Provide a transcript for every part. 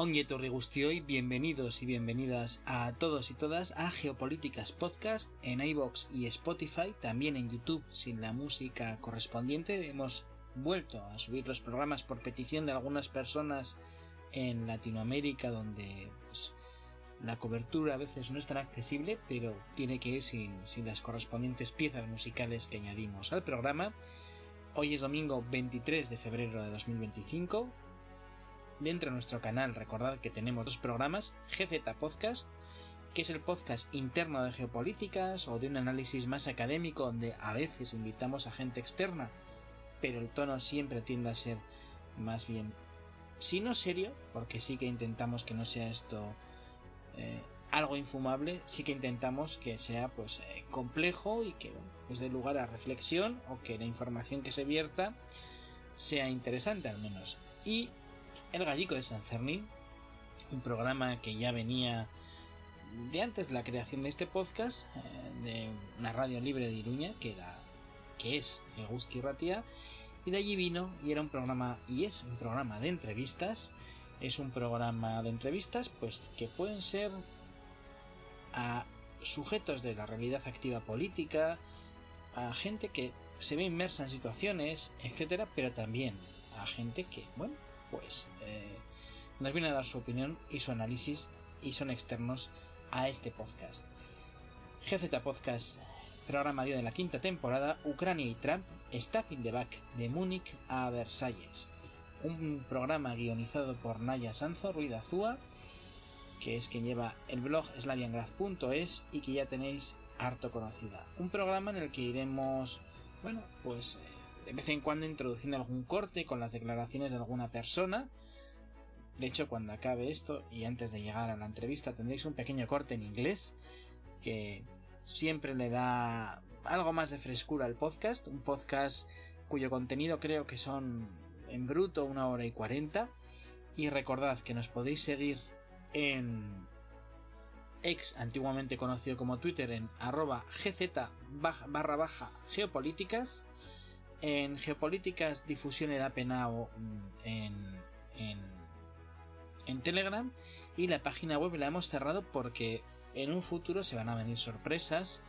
Ongi etorri guztioi, bienvenidos y bienvenidas a todos y todas a Geopolíticas Podcast en iVoox y Spotify, también en YouTube sin la música correspondiente. Hemos vuelto a subir los programas por petición de algunas personas en Latinoamérica, donde la cobertura a veces no es tan accesible, pero tiene que ir sin las correspondientes piezas musicales que añadimos al programa. Hoy es domingo 23 de febrero de 2025. Dentro de nuestro canal recordad que tenemos dos programas: GZ Podcast, que es el podcast interno de geopolíticas o de un análisis más académico, donde a veces invitamos a gente externa, pero el tono siempre tiende a ser más bien, si no serio, porque sí que intentamos que no sea esto algo infumable, sí que intentamos que sea complejo y que dé lugar a reflexión, o que la información que se vierta sea interesante al menos. Y El Gallico de San Fermín, un programa que ya venía de antes de la creación de este podcast, de una radio libre de Iruña, que es Eguzki Ratia, y de allí vino y era un programa, y es un programa de entrevistas. Es un programa de entrevistas que pueden ser a sujetos de la realidad activa política, a gente que se ve inmersa en situaciones, etcétera, pero también a gente que, nos viene a dar su opinión y su análisis, y son externos a este podcast. GZ Podcast, programa de la quinta temporada, Ucrania y Trump, Stab in the Back, de Múnich a Versalles. Un programa guionizado por Naya Sanzo Ruiz Azúa, que es quien lleva el blog slaviangrad.es y que ya tenéis harto conocida. Un programa en el que iremos, de vez en cuando introduciendo algún corte con las declaraciones de alguna persona. De hecho, cuando acabe esto y antes de llegar a la entrevista, tendréis un pequeño corte en inglés que siempre le da algo más de frescura al podcast. Un podcast cuyo contenido creo que son en bruto 1 hora y 40. Y recordad que nos podéis seguir en ex, antiguamente conocido como Twitter, en @gz_geopolíticas, en Geopolíticas Difusión Edapenao en Telegram, y la página web la hemos cerrado porque en un futuro se van a venir sorpresas.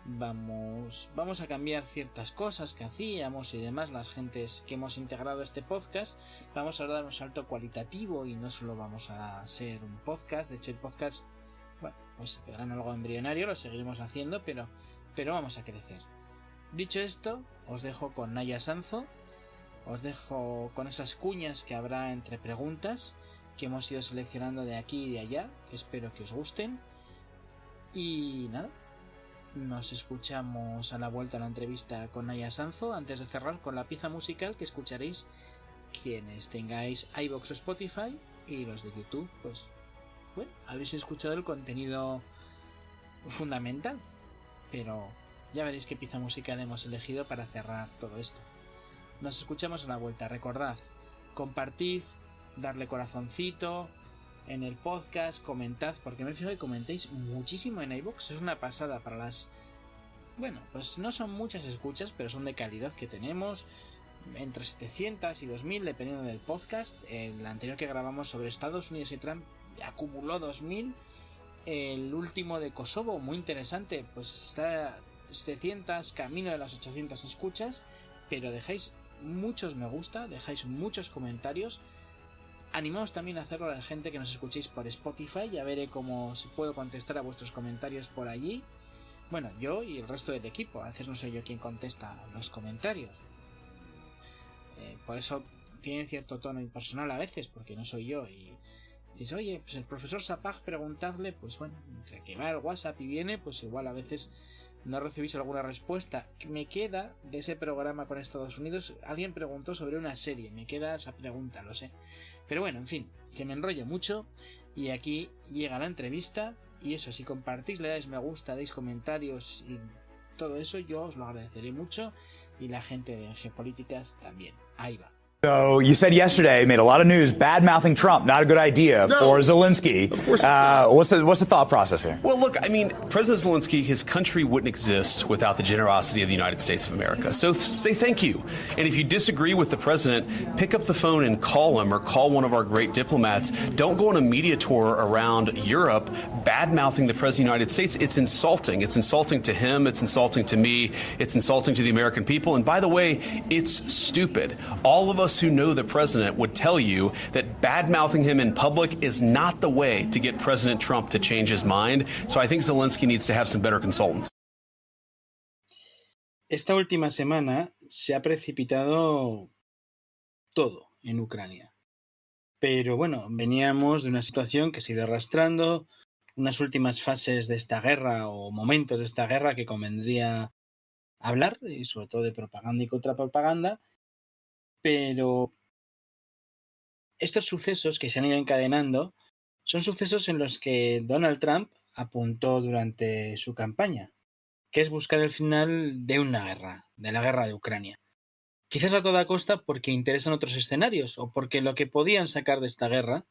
Vamos a cambiar ciertas cosas que hacíamos y demás, las gentes que hemos integrado este podcast. Vamos a dar un salto cualitativo y no solo vamos a ser un podcast. De hecho, el podcast quedará en algo embrionario, lo seguiremos haciendo, pero vamos a crecer. Dicho esto, os dejo con Naya Sanzo, os dejo con esas cuñas que habrá entre preguntas que hemos ido seleccionando de aquí y de allá, que espero que os gusten. Y nada, nos escuchamos a la vuelta a la entrevista con Naya Sanzo, antes de cerrar con la pieza musical que escucharéis quienes tengáis iVoox o Spotify, y los de YouTube, habéis escuchado el contenido fundamental, pero ya veréis qué pieza musical hemos elegido para cerrar todo esto. Nos escuchamos a la vuelta. Recordad, compartid, darle corazoncito en el podcast, comentad, porque me fijo que comentéis muchísimo en iVoox. Es una pasada para las... no son muchas escuchas, pero son de calidad que tenemos. Entre 700 y 2000, dependiendo del podcast. El anterior que grabamos sobre Estados Unidos y Trump acumuló 2000. El último de Kosovo, muy interesante, está 700, camino de las 800 escuchas, pero dejáis muchos me gusta, dejáis muchos comentarios. Animaos también a hacerlo a la gente que nos escuchéis por Spotify, ya veré cómo se puedo contestar a vuestros comentarios por allí. Yo y el resto del equipo, a veces no soy yo quien contesta los comentarios, por eso tienen cierto tono impersonal a veces, porque no soy yo. Y decís, oye, el profesor Sapag, preguntadle, entre que va el WhatsApp y viene, igual a veces no recibís alguna respuesta. Me queda de ese programa con Estados Unidos, alguien preguntó sobre una serie, me queda esa pregunta, lo sé. Pero en fin, que me enrollo mucho, y aquí llega la entrevista. Y eso, si compartís, le dais me gusta, dais comentarios y todo eso, yo os lo agradeceré mucho, y la gente de Geopolíticas también. Ahí va. So you said yesterday, made a lot of news, bad-mouthing Trump, not a good idea for Zelensky. Of course it's not. What's the thought process here? Well, look, I mean, President Zelensky, his country wouldn't exist without the generosity of the United States of America. So say thank you. And if you disagree with the president, pick up the phone and call him or call one of our great diplomats. Don't go on a media tour around Europe bad-mouthing the president of the United States. It's insulting. It's insulting to him. It's insulting to me. It's insulting to the American people. And by the way, it's stupid. All of us who know the president would tell you that bad-mouthing him in public is not the way to get President Trump to change his mind. So I think Zelensky needs to have some better consultants. Esta última semana se ha precipitado todo en Ucrania. Pero bueno, veníamos de una situación que se ha ido arrastrando, unas últimas fases de esta guerra o momentos de esta guerra que convendría hablar, y sobre todo de propaganda y contrapropaganda. Pero estos sucesos que se han ido encadenando son sucesos en los que Donald Trump apuntó durante su campaña, que es buscar el final de una guerra, de la guerra de Ucrania. Quizás a toda costa porque interesan otros escenarios o porque lo que podían sacar de esta guerra,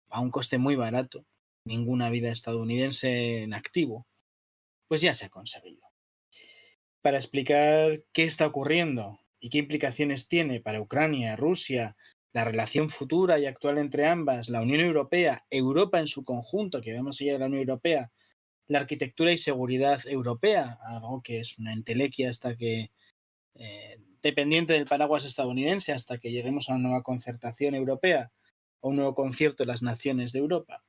a un coste muy barato, ninguna vida estadounidense en activo, pues ya se ha conseguido. Para explicar qué está ocurriendo y qué implicaciones tiene para Ucrania, Rusia, la relación futura y actual entre ambas, la Unión Europea, Europa en su conjunto, que vemos allá de la Unión Europea, la arquitectura y seguridad europea, algo que es una entelequia hasta que, dependiente del paraguas estadounidense, hasta que lleguemos a una nueva concertación europea o un nuevo concierto de las naciones de Europa,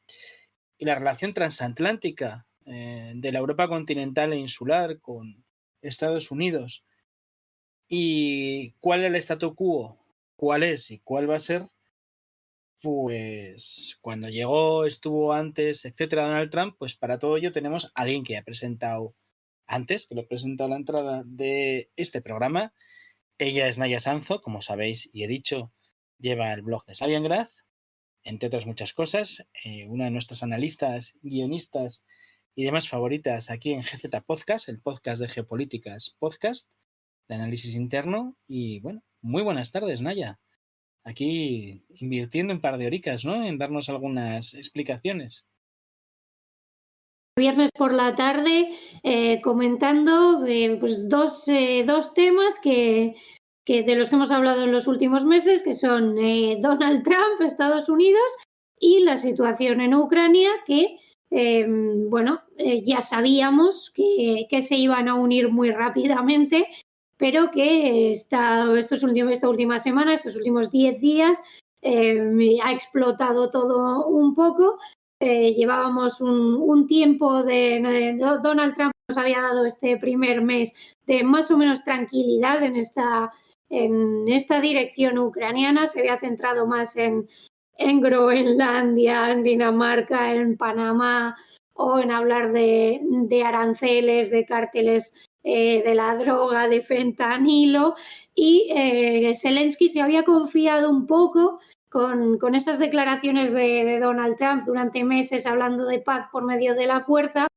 y la relación transatlántica de la Europa continental e insular con Estados Unidos, y cuál es el statu quo, cuál es y cuál va a ser, pues cuando llegó, estuvo antes, etcétera, Donald Trump, pues para todo ello tenemos a alguien que ha presentado antes, que lo he presentado a la entrada de este programa. Ella es Naya Sanzo, como sabéis y he dicho, lleva el blog de Sabiangrad, entre otras muchas cosas, una de nuestras analistas, guionistas y demás favoritas aquí en GZ Podcast, el podcast de Geopolíticas Podcast, de análisis interno. Y bueno, muy buenas tardes, Naya. Aquí invirtiendo un par de horicas, ¿no?, en darnos algunas explicaciones. Viernes por la tarde comentando pues dos temas que de los que hemos hablado en los últimos meses, que son Donald Trump, Estados Unidos, y la situación en Ucrania, que ya sabíamos que se iban a unir muy rápidamente, pero que esta última semana, estos últimos 10 días, ha explotado todo un poco. Llevábamos un tiempo Donald Trump nos había dado este primer mes de más o menos tranquilidad en esta dirección ucraniana. Se había centrado más en Groenlandia, en Dinamarca, en Panamá, o en hablar de aranceles, de cárteles de la droga, de fentanilo, y Zelensky se había confiado un poco con esas declaraciones de Donald Trump durante meses hablando de paz por medio de la fuerza,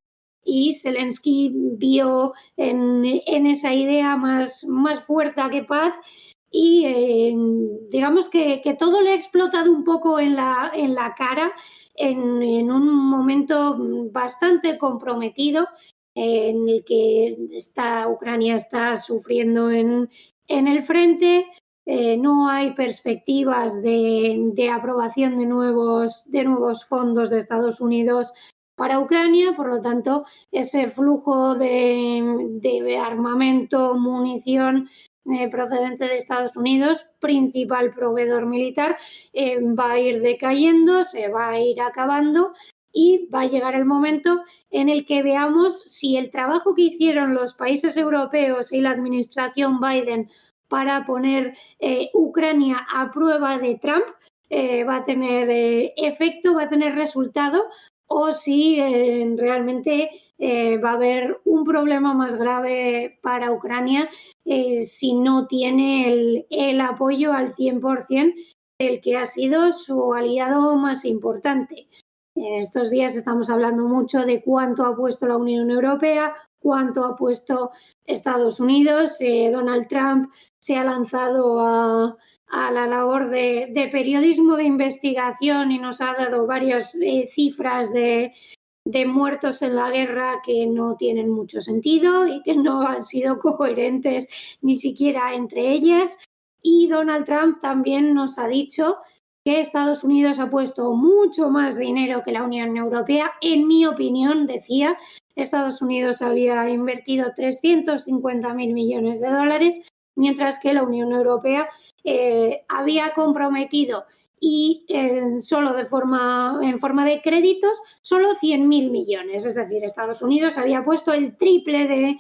y Zelensky vio en esa idea más fuerza que paz, y digamos que todo le ha explotado un poco en la cara en un momento bastante comprometido, en el que Ucrania está sufriendo en el frente. No hay perspectivas de aprobación de nuevos fondos de Estados Unidos para Ucrania, por lo tanto, ese flujo de armamento, munición procedente de Estados Unidos, principal proveedor militar, va a ir decayendo, se va a ir acabando, y va a llegar el momento en el que veamos si el trabajo que hicieron los países europeos y la administración Biden para poner Ucrania a prueba de Trump va a tener efecto, va a tener resultado, o si realmente va a haber un problema más grave para Ucrania si no tiene el apoyo al 100% del que ha sido su aliado más importante. En estos días estamos hablando mucho de cuánto ha puesto la Unión Europea, cuánto ha puesto Estados Unidos. Donald Trump se ha lanzado a la labor de periodismo de investigación y nos ha dado varias cifras de muertos en la guerra que no tienen mucho sentido y que no han sido coherentes ni siquiera entre ellas. Y Donald Trump también nos ha dicho que Estados Unidos ha puesto mucho más dinero que la Unión Europea. En mi opinión, decía, Estados Unidos había invertido 350.000 millones de dólares, mientras que la Unión Europea había comprometido y solo en forma de créditos, solo 100.000 millones. Es decir, Estados Unidos había puesto el triple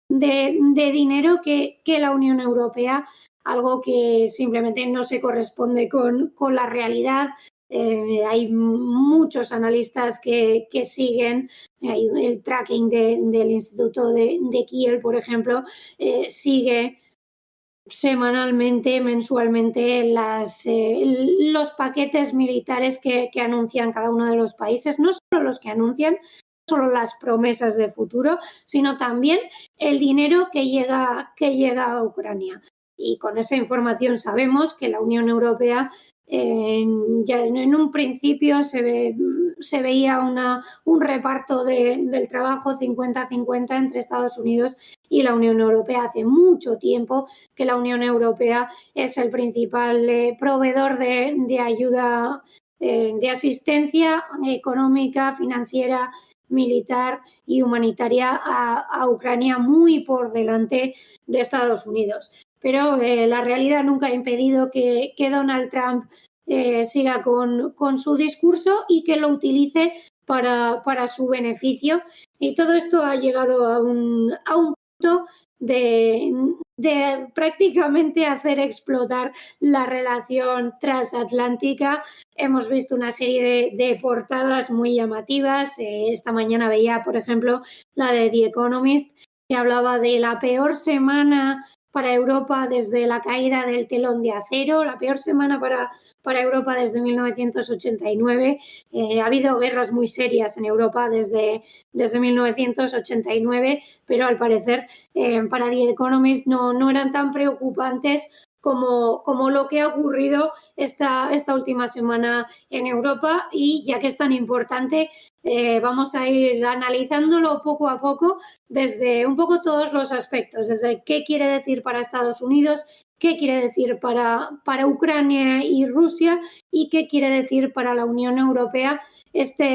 de dinero que la Unión Europea, algo que simplemente no se corresponde con la realidad. Hay muchos analistas que siguen el tracking del Instituto de Kiel, por ejemplo, sigue semanalmente, mensualmente los paquetes militares que anuncian cada uno de los países, no solo los que anuncian, no solo las promesas de futuro, sino también el dinero que llega a Ucrania. Y con esa información sabemos que la Unión Europea ya en un principio se veía un reparto del trabajo 50-50 entre Estados Unidos y la Unión Europea. Hace mucho tiempo que la Unión Europea es el principal proveedor de ayuda, de asistencia económica, financiera, militar y humanitaria a Ucrania, muy por delante de Estados Unidos. Pero la realidad nunca ha impedido que Donald Trump siga con su discurso y que lo utilice para su beneficio. Y todo esto ha llegado a un punto de prácticamente hacer explotar la relación transatlántica. Hemos visto una serie de portadas muy llamativas. Esta mañana veía, por ejemplo, la de The Economist, que hablaba de la peor semana para Europa desde la caída del telón de acero, la peor semana para Europa desde 1989. Ha habido guerras muy serias en Europa desde 1989, pero al parecer para The Economist no eran tan preocupantes como lo que ha ocurrido esta última semana en Europa. Y ya que es tan importante, vamos a ir analizándolo poco a poco desde un poco todos los aspectos, desde qué quiere decir para Estados Unidos, qué quiere decir para Ucrania y Rusia y qué quiere decir para la Unión Europea,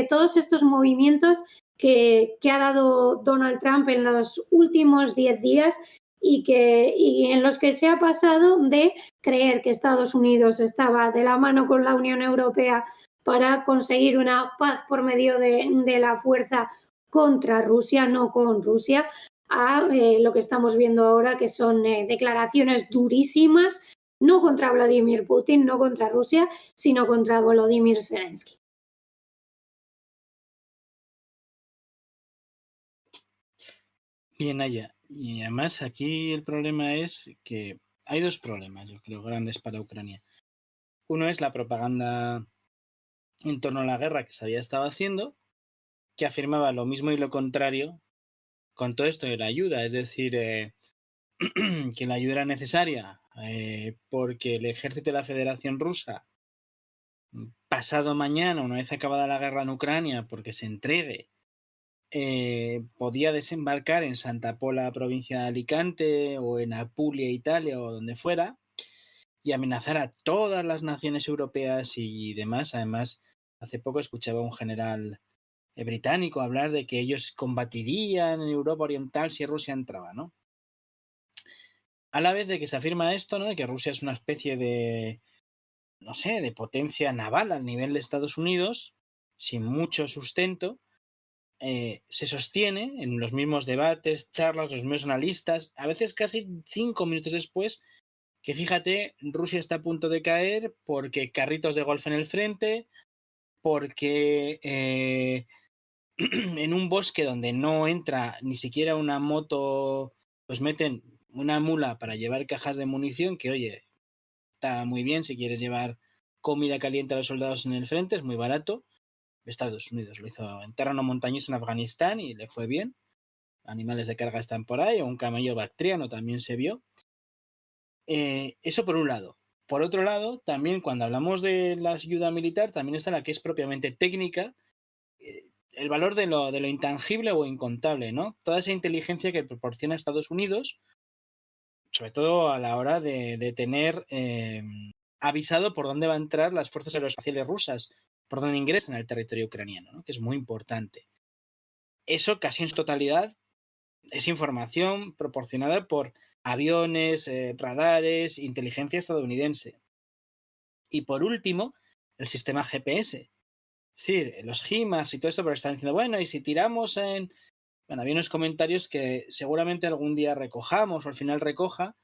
todos estos movimientos que ha dado Donald Trump en los últimos 10 días y en los que se ha pasado de creer que Estados Unidos estaba de la mano con la Unión Europea para conseguir una paz por medio de la fuerza contra Rusia, no con Rusia, a lo que estamos viendo ahora, que son declaraciones durísimas, no contra Vladimir Putin, no contra Rusia, sino contra Volodymyr Zelensky. Bien, Aya. Y además aquí el problema es que hay dos problemas, yo creo, grandes para Ucrania. Uno es la propaganda en torno a la guerra que se había estado haciendo, que afirmaba lo mismo y lo contrario con todo esto de la ayuda, es decir, que la ayuda era necesaria porque el ejército de la Federación Rusa, pasado mañana, una vez acabada la guerra en Ucrania, porque se entregue, podía desembarcar en Santa Pola, provincia de Alicante, o en Apulia, Italia, o donde fuera, y amenazar a todas las naciones europeas y demás. Además, hace poco escuchaba a un general británico hablar de que ellos combatirían en Europa Oriental si Rusia entraba, ¿no? A la vez de que se afirma esto, ¿no? De que Rusia es una especie de, no sé, de potencia naval al nivel de Estados Unidos, sin mucho sustento, se sostiene en los mismos debates, charlas, los mismos analistas, a veces casi 5 minutos después, que fíjate, Rusia está a punto de caer porque carritos de golf en el frente, porque en un bosque donde no entra ni siquiera una moto, pues meten una mula para llevar cajas de munición, que oye, está muy bien si quieres llevar comida caliente a los soldados en el frente, es muy barato, Estados Unidos lo hizo en terreno montañoso en Afganistán y le fue bien. Animales de carga están por ahí, un camello bactriano también se vio. Eso por un lado. Por otro lado, también cuando hablamos de la ayuda militar, también está la que es propiamente técnica, el valor de lo intangible o incontable, ¿no? Toda esa inteligencia que proporciona Estados Unidos, sobre todo a la hora de tener avisado por dónde van a entrar las fuerzas aeroespaciales rusas, por dónde ingresan al territorio ucraniano, ¿no? Que es muy importante. Eso casi en su totalidad es información proporcionada por aviones, radares, inteligencia estadounidense. Y por último, el sistema GPS. Es decir, los HIMARS y todo esto, pero están diciendo, bueno, y si tiramos en... Bueno, había unos comentarios que seguramente algún día recojamos o al final recoja,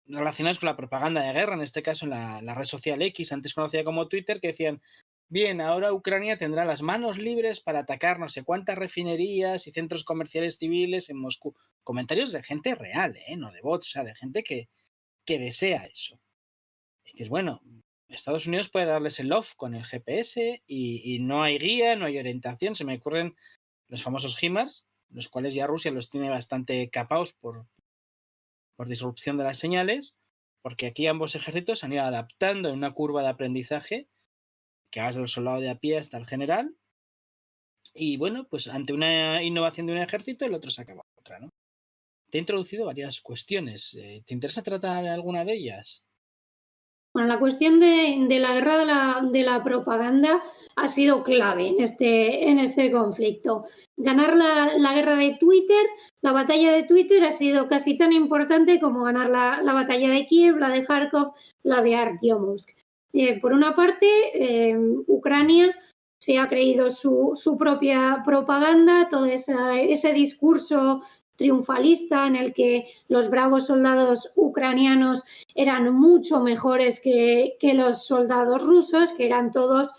relacionados con la propaganda de guerra, en este caso en la red social X, antes conocida como Twitter, que decían, bien, ahora Ucrania tendrá las manos libres para atacar no sé cuántas refinerías y centros comerciales civiles en Moscú. Comentarios de gente real, no de bots, o sea, de gente que desea eso. Y dices, bueno, Estados Unidos puede darles el off con el GPS y no hay guía, no hay orientación. Se me ocurren los famosos HIMARS, los cuales ya Rusia los tiene bastante capados por disrupción de las señales, porque aquí ambos ejércitos han ido adaptando en una curva de aprendizaje que va desde el soldado de a pie hasta el general. Y bueno, pues ante una innovación de un ejército, el otro se acaba otra, ¿no? Te he introducido varias cuestiones. ¿Te interesa tratar alguna de ellas? Bueno, la cuestión de la guerra de la propaganda ha sido clave en este conflicto. Ganar la guerra de Twitter, la batalla de Twitter ha sido casi tan importante como ganar la batalla de Kiev, la de Kharkov, la de Artyomovsk. Por una parte, Ucrania se ha creído su propia propaganda, todo ese discurso triunfalista en el que los bravos soldados ucranianos eran mucho mejores que los soldados rusos, que eran todos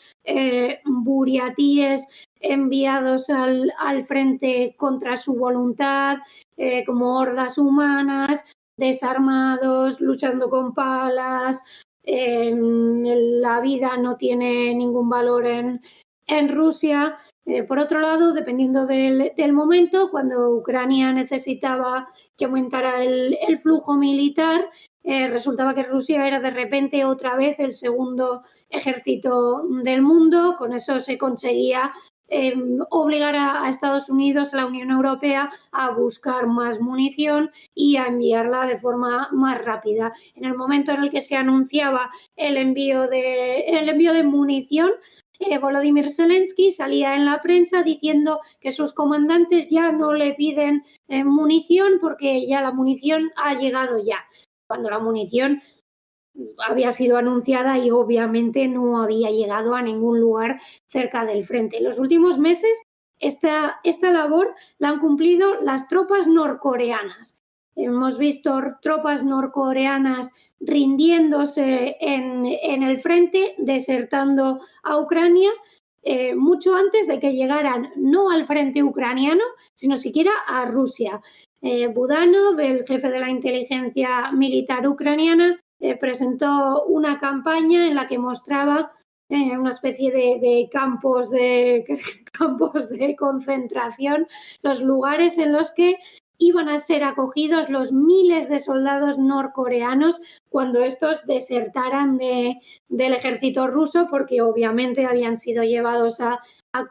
buriatíes enviados al frente contra su voluntad, como hordas humanas, desarmados, luchando con palas. La vida no tiene ningún valor en Rusia. Por otro lado, dependiendo del momento, cuando Ucrania necesitaba que aumentara el flujo militar, resultaba que Rusia era de repente otra vez el segundo ejército del mundo. Con eso se conseguía obligar a Estados Unidos, a la Unión Europea, a buscar más munición y a enviarla de forma más rápida. En el momento en el que se anunciaba el envío de munición, Volodymyr Zelensky salía en la prensa diciendo que sus comandantes ya no le piden munición porque ya la munición ha llegado ya, cuando la munición había sido anunciada y obviamente no había llegado a ningún lugar cerca del frente. En los últimos meses esta labor la han cumplido las tropas norcoreanas. Hemos visto tropas norcoreanas rindiéndose en el frente, desertando a Ucrania, mucho antes de que llegaran no al frente ucraniano, sino siquiera a Rusia. Budanov, el jefe de la inteligencia militar ucraniana, presentó una campaña en la que mostraba una especie de campos de concentración, los lugares en los que iban a ser acogidos los miles de soldados norcoreanos cuando estos desertaran del ejército ruso, porque obviamente habían sido llevados a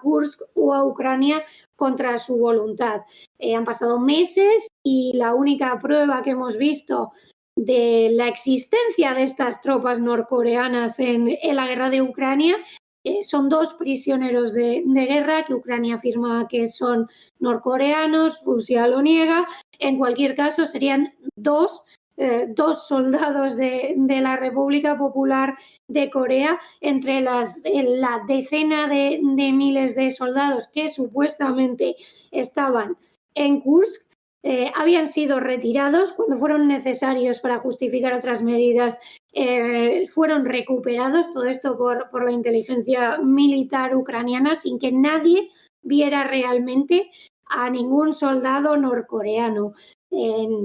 Kursk o a Ucrania contra su voluntad. Han pasado meses y la única prueba que hemos visto de la existencia de estas tropas norcoreanas en la guerra de Ucrania son 2 prisioneros de guerra que Ucrania afirma que son norcoreanos, Rusia lo niega. En cualquier caso, serían dos soldados de la República Popular de Corea entre la decena de miles de soldados que supuestamente estaban en Kursk. Habían sido retirados cuando fueron necesarios para justificar otras medidas. Fueron recuperados, todo esto por la inteligencia militar ucraniana, sin que nadie viera realmente a ningún soldado norcoreano.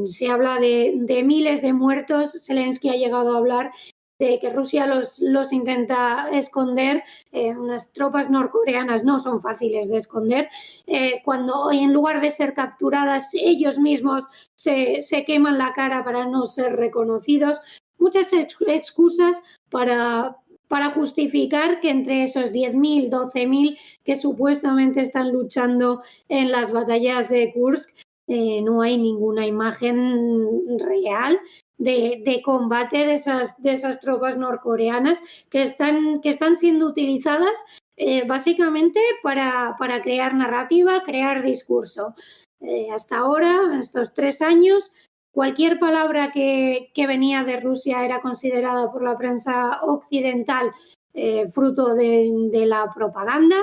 Se habla de miles de muertos. Zelensky ha llegado a hablar que Rusia los intenta esconder. Unas tropas norcoreanas no son fáciles de esconder. Cuando en lugar de ser capturadas ellos mismos se queman la cara para no ser reconocidos. Muchas excusas para justificar que entre esos 10.000, 12.000 que supuestamente están luchando en las batallas de Kursk, no hay ninguna imagen real de combate de esas tropas norcoreanas que están siendo utilizadas básicamente para crear narrativa, crear discurso. Hasta ahora, estos 3 años, cualquier palabra que venía de Rusia era considerada por la prensa occidental fruto de la propaganda.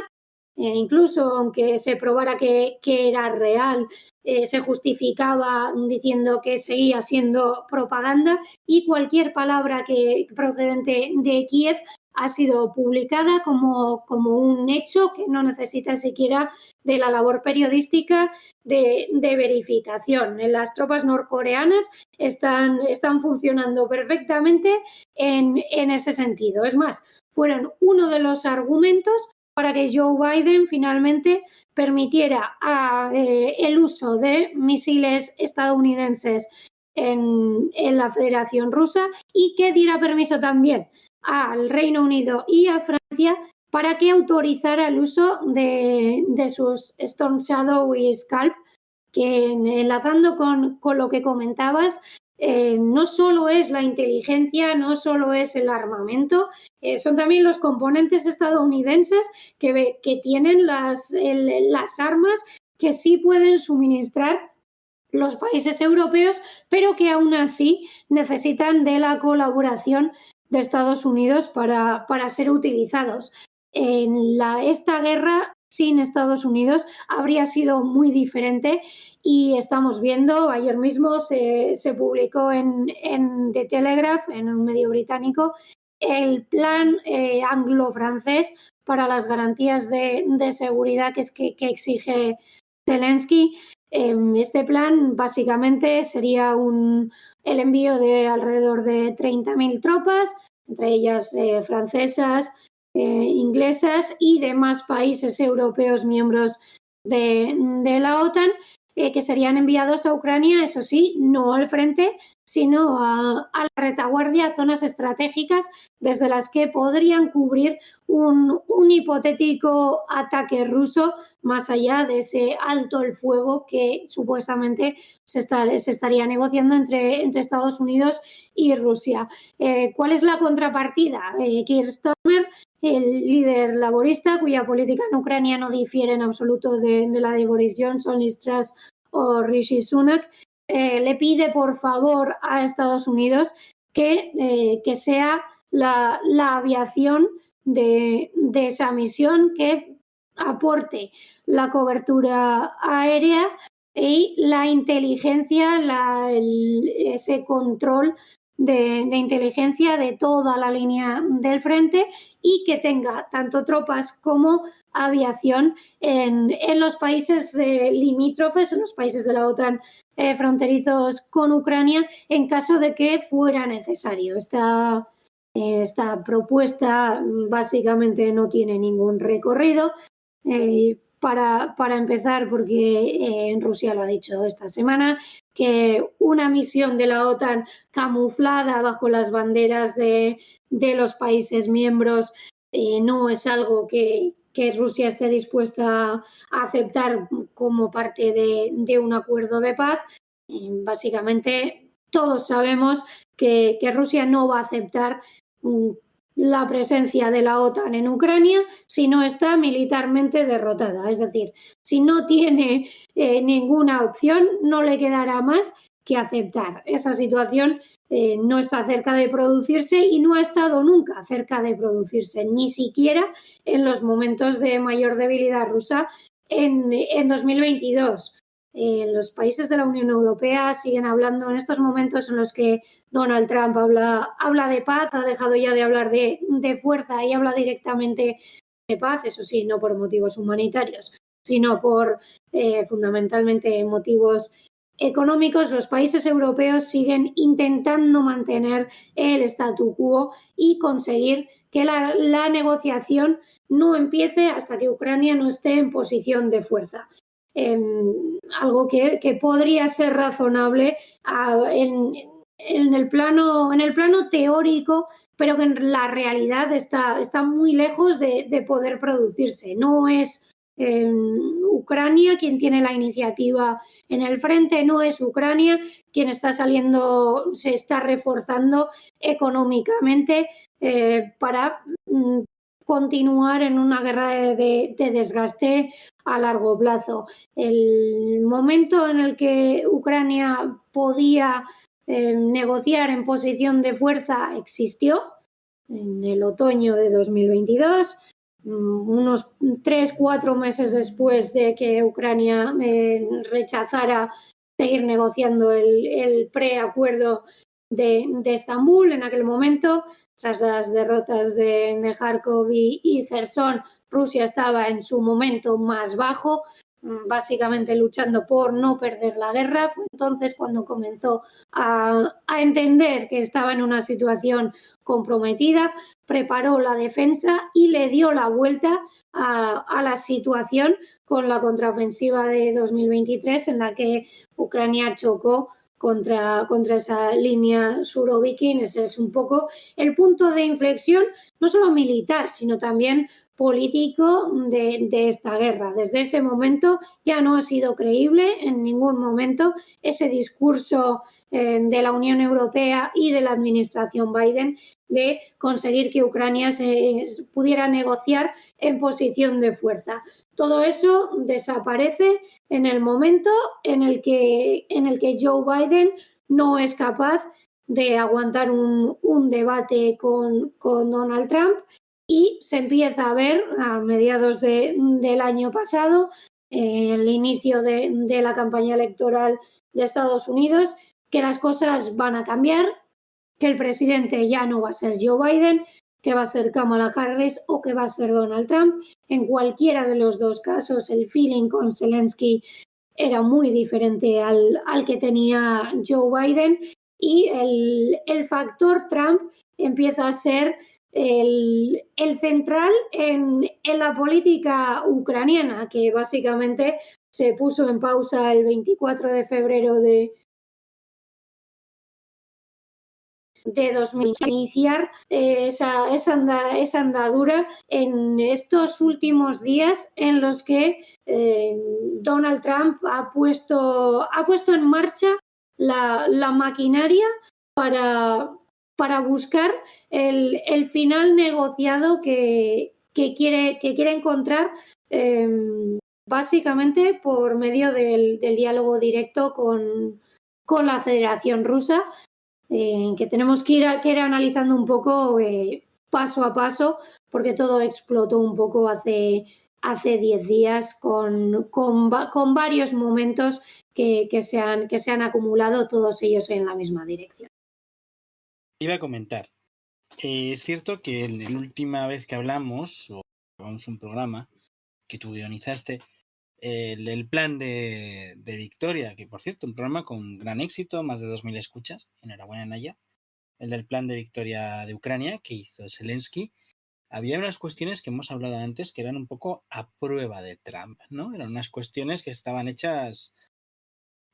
Incluso aunque se probara que era real, se justificaba diciendo que seguía siendo propaganda, y cualquier palabra procedente de Kiev ha sido publicada como un hecho que no necesita siquiera de la labor periodística de verificación. Las tropas norcoreanas están funcionando perfectamente en ese sentido. Es más, fueron uno de los argumentos para que Joe Biden finalmente permitiera el uso de misiles estadounidenses en la Federación Rusa, y que diera permiso también al Reino Unido y a Francia para que autorizara el uso de sus Storm Shadow y Scalp, que enlazando con lo que comentabas, no solo es la inteligencia, no solo es el armamento, son también los componentes estadounidenses que tienen las armas que sí pueden suministrar los países europeos, pero que aún así necesitan de la colaboración de Estados Unidos para ser utilizados. Esta guerra sin Estados Unidos habría sido muy diferente, y estamos viendo, ayer mismo se publicó en The Telegraph, en un medio británico, el plan anglo-francés para las garantías de seguridad que exige Zelensky. Este plan básicamente sería el envío de alrededor de 30.000 tropas, entre ellas francesas, inglesas y demás países europeos miembros de la OTAN, que serían enviados a Ucrania, eso sí, no al frente, sino a la retaguardia, a zonas estratégicas desde las que podrían cubrir un hipotético ataque ruso, más allá de ese alto el fuego que supuestamente se estaría negociando entre Estados Unidos y Rusia. ¿Cuál es la contrapartida? Keir Starmer, el líder laborista, cuya política en Ucrania no difiere en absoluto de la de Boris Johnson, Liz Truss o Rishi Sunak, le pide por favor a Estados Unidos que sea la aviación de esa misión, que aporte la cobertura aérea y la inteligencia, ese control de inteligencia de toda la línea del frente, y que tenga tanto tropas como aviación en los países limítrofes, en los países de la OTAN fronterizos con Ucrania, en caso de que fuera necesario. Esta propuesta básicamente no tiene ningún recorrido. Para empezar, porque Rusia lo ha dicho esta semana, que una misión de la OTAN camuflada bajo las banderas de los países miembros no es algo que Rusia esté dispuesta a aceptar como parte de un acuerdo de paz. Básicamente todos sabemos que Rusia no va a aceptar la presencia de la OTAN en Ucrania si no está militarmente derrotada. Es decir, si no tiene ninguna opción, no le quedará más que aceptar. Esa situación no está cerca de producirse, y no ha estado nunca cerca de producirse, ni siquiera en los momentos de mayor debilidad rusa en 2022. Los países de la Unión Europea siguen hablando en estos momentos en los que Donald Trump habla de paz, ha dejado ya de hablar de fuerza y habla directamente de paz, eso sí, no por motivos humanitarios, sino por fundamentalmente motivos económicos, los países europeos siguen intentando mantener el statu quo y conseguir que la negociación no empiece hasta que Ucrania no esté en posición de fuerza. Algo que podría ser razonable en el plano teórico, pero que en la realidad está muy lejos de poder producirse. No es Ucrania quien tiene la iniciativa en el frente, no es Ucrania quien está saliendo, se está reforzando económicamente para continuar en una guerra de desgaste a largo plazo. El momento en el que Ucrania podía negociar en posición de fuerza existió en el otoño de 2022, unos 3-4 meses después de que Ucrania rechazara seguir negociando el preacuerdo de Estambul. En aquel momento, tras las derrotas de Kharkov y Jersón, Rusia estaba en su momento más bajo, básicamente luchando por no perder la guerra. Fue entonces cuando comenzó a entender que estaba en una situación comprometida, preparó la defensa y le dio la vuelta a la situación con la contraofensiva de 2023, en la que Ucrania chocó contra esa línea Surovikin. Ese es un poco el punto de inflexión, no solo militar, sino también político de esta guerra. Desde ese momento ya no ha sido creíble en ningún momento ese discurso de la Unión Europea y de la administración Biden de conseguir que Ucrania se pudiera negociar en posición de fuerza. Todo eso desaparece en el momento en el que Joe Biden no es capaz de aguantar un debate con Donald Trump, y se empieza a ver a mediados del año pasado, el inicio de la campaña electoral de Estados Unidos, que las cosas van a cambiar, que el presidente ya no va a ser Joe Biden, que va a ser Kamala Harris o que va a ser Donald Trump. En cualquiera de los dos casos, el feeling con Zelensky era muy diferente al que tenía Joe Biden, y el factor Trump empieza a ser el central en la política ucraniana, que básicamente se puso en pausa el 24 de febrero de 2020, iniciar esa andadura en estos últimos días en los que Donald Trump ha puesto en marcha la maquinaria para buscar el final negociado que quiere encontrar, básicamente por medio del diálogo directo con la Federación Rusa, que tenemos que ir analizando un poco paso a paso, porque todo explotó un poco hace 10 días con varios momentos que se han acumulado, todos ellos en la misma dirección. Iba a comentar, es cierto que en la última vez que hablamos, o grabamos un programa que tú guionizaste, el plan de Victoria, que por cierto, un programa con gran éxito, más de 2.000 escuchas, enhorabuena Naya, el del plan de Victoria de Ucrania que hizo Zelensky, había unas cuestiones que hemos hablado antes que eran un poco a prueba de Trump, ¿no? Eran unas cuestiones que estaban hechas,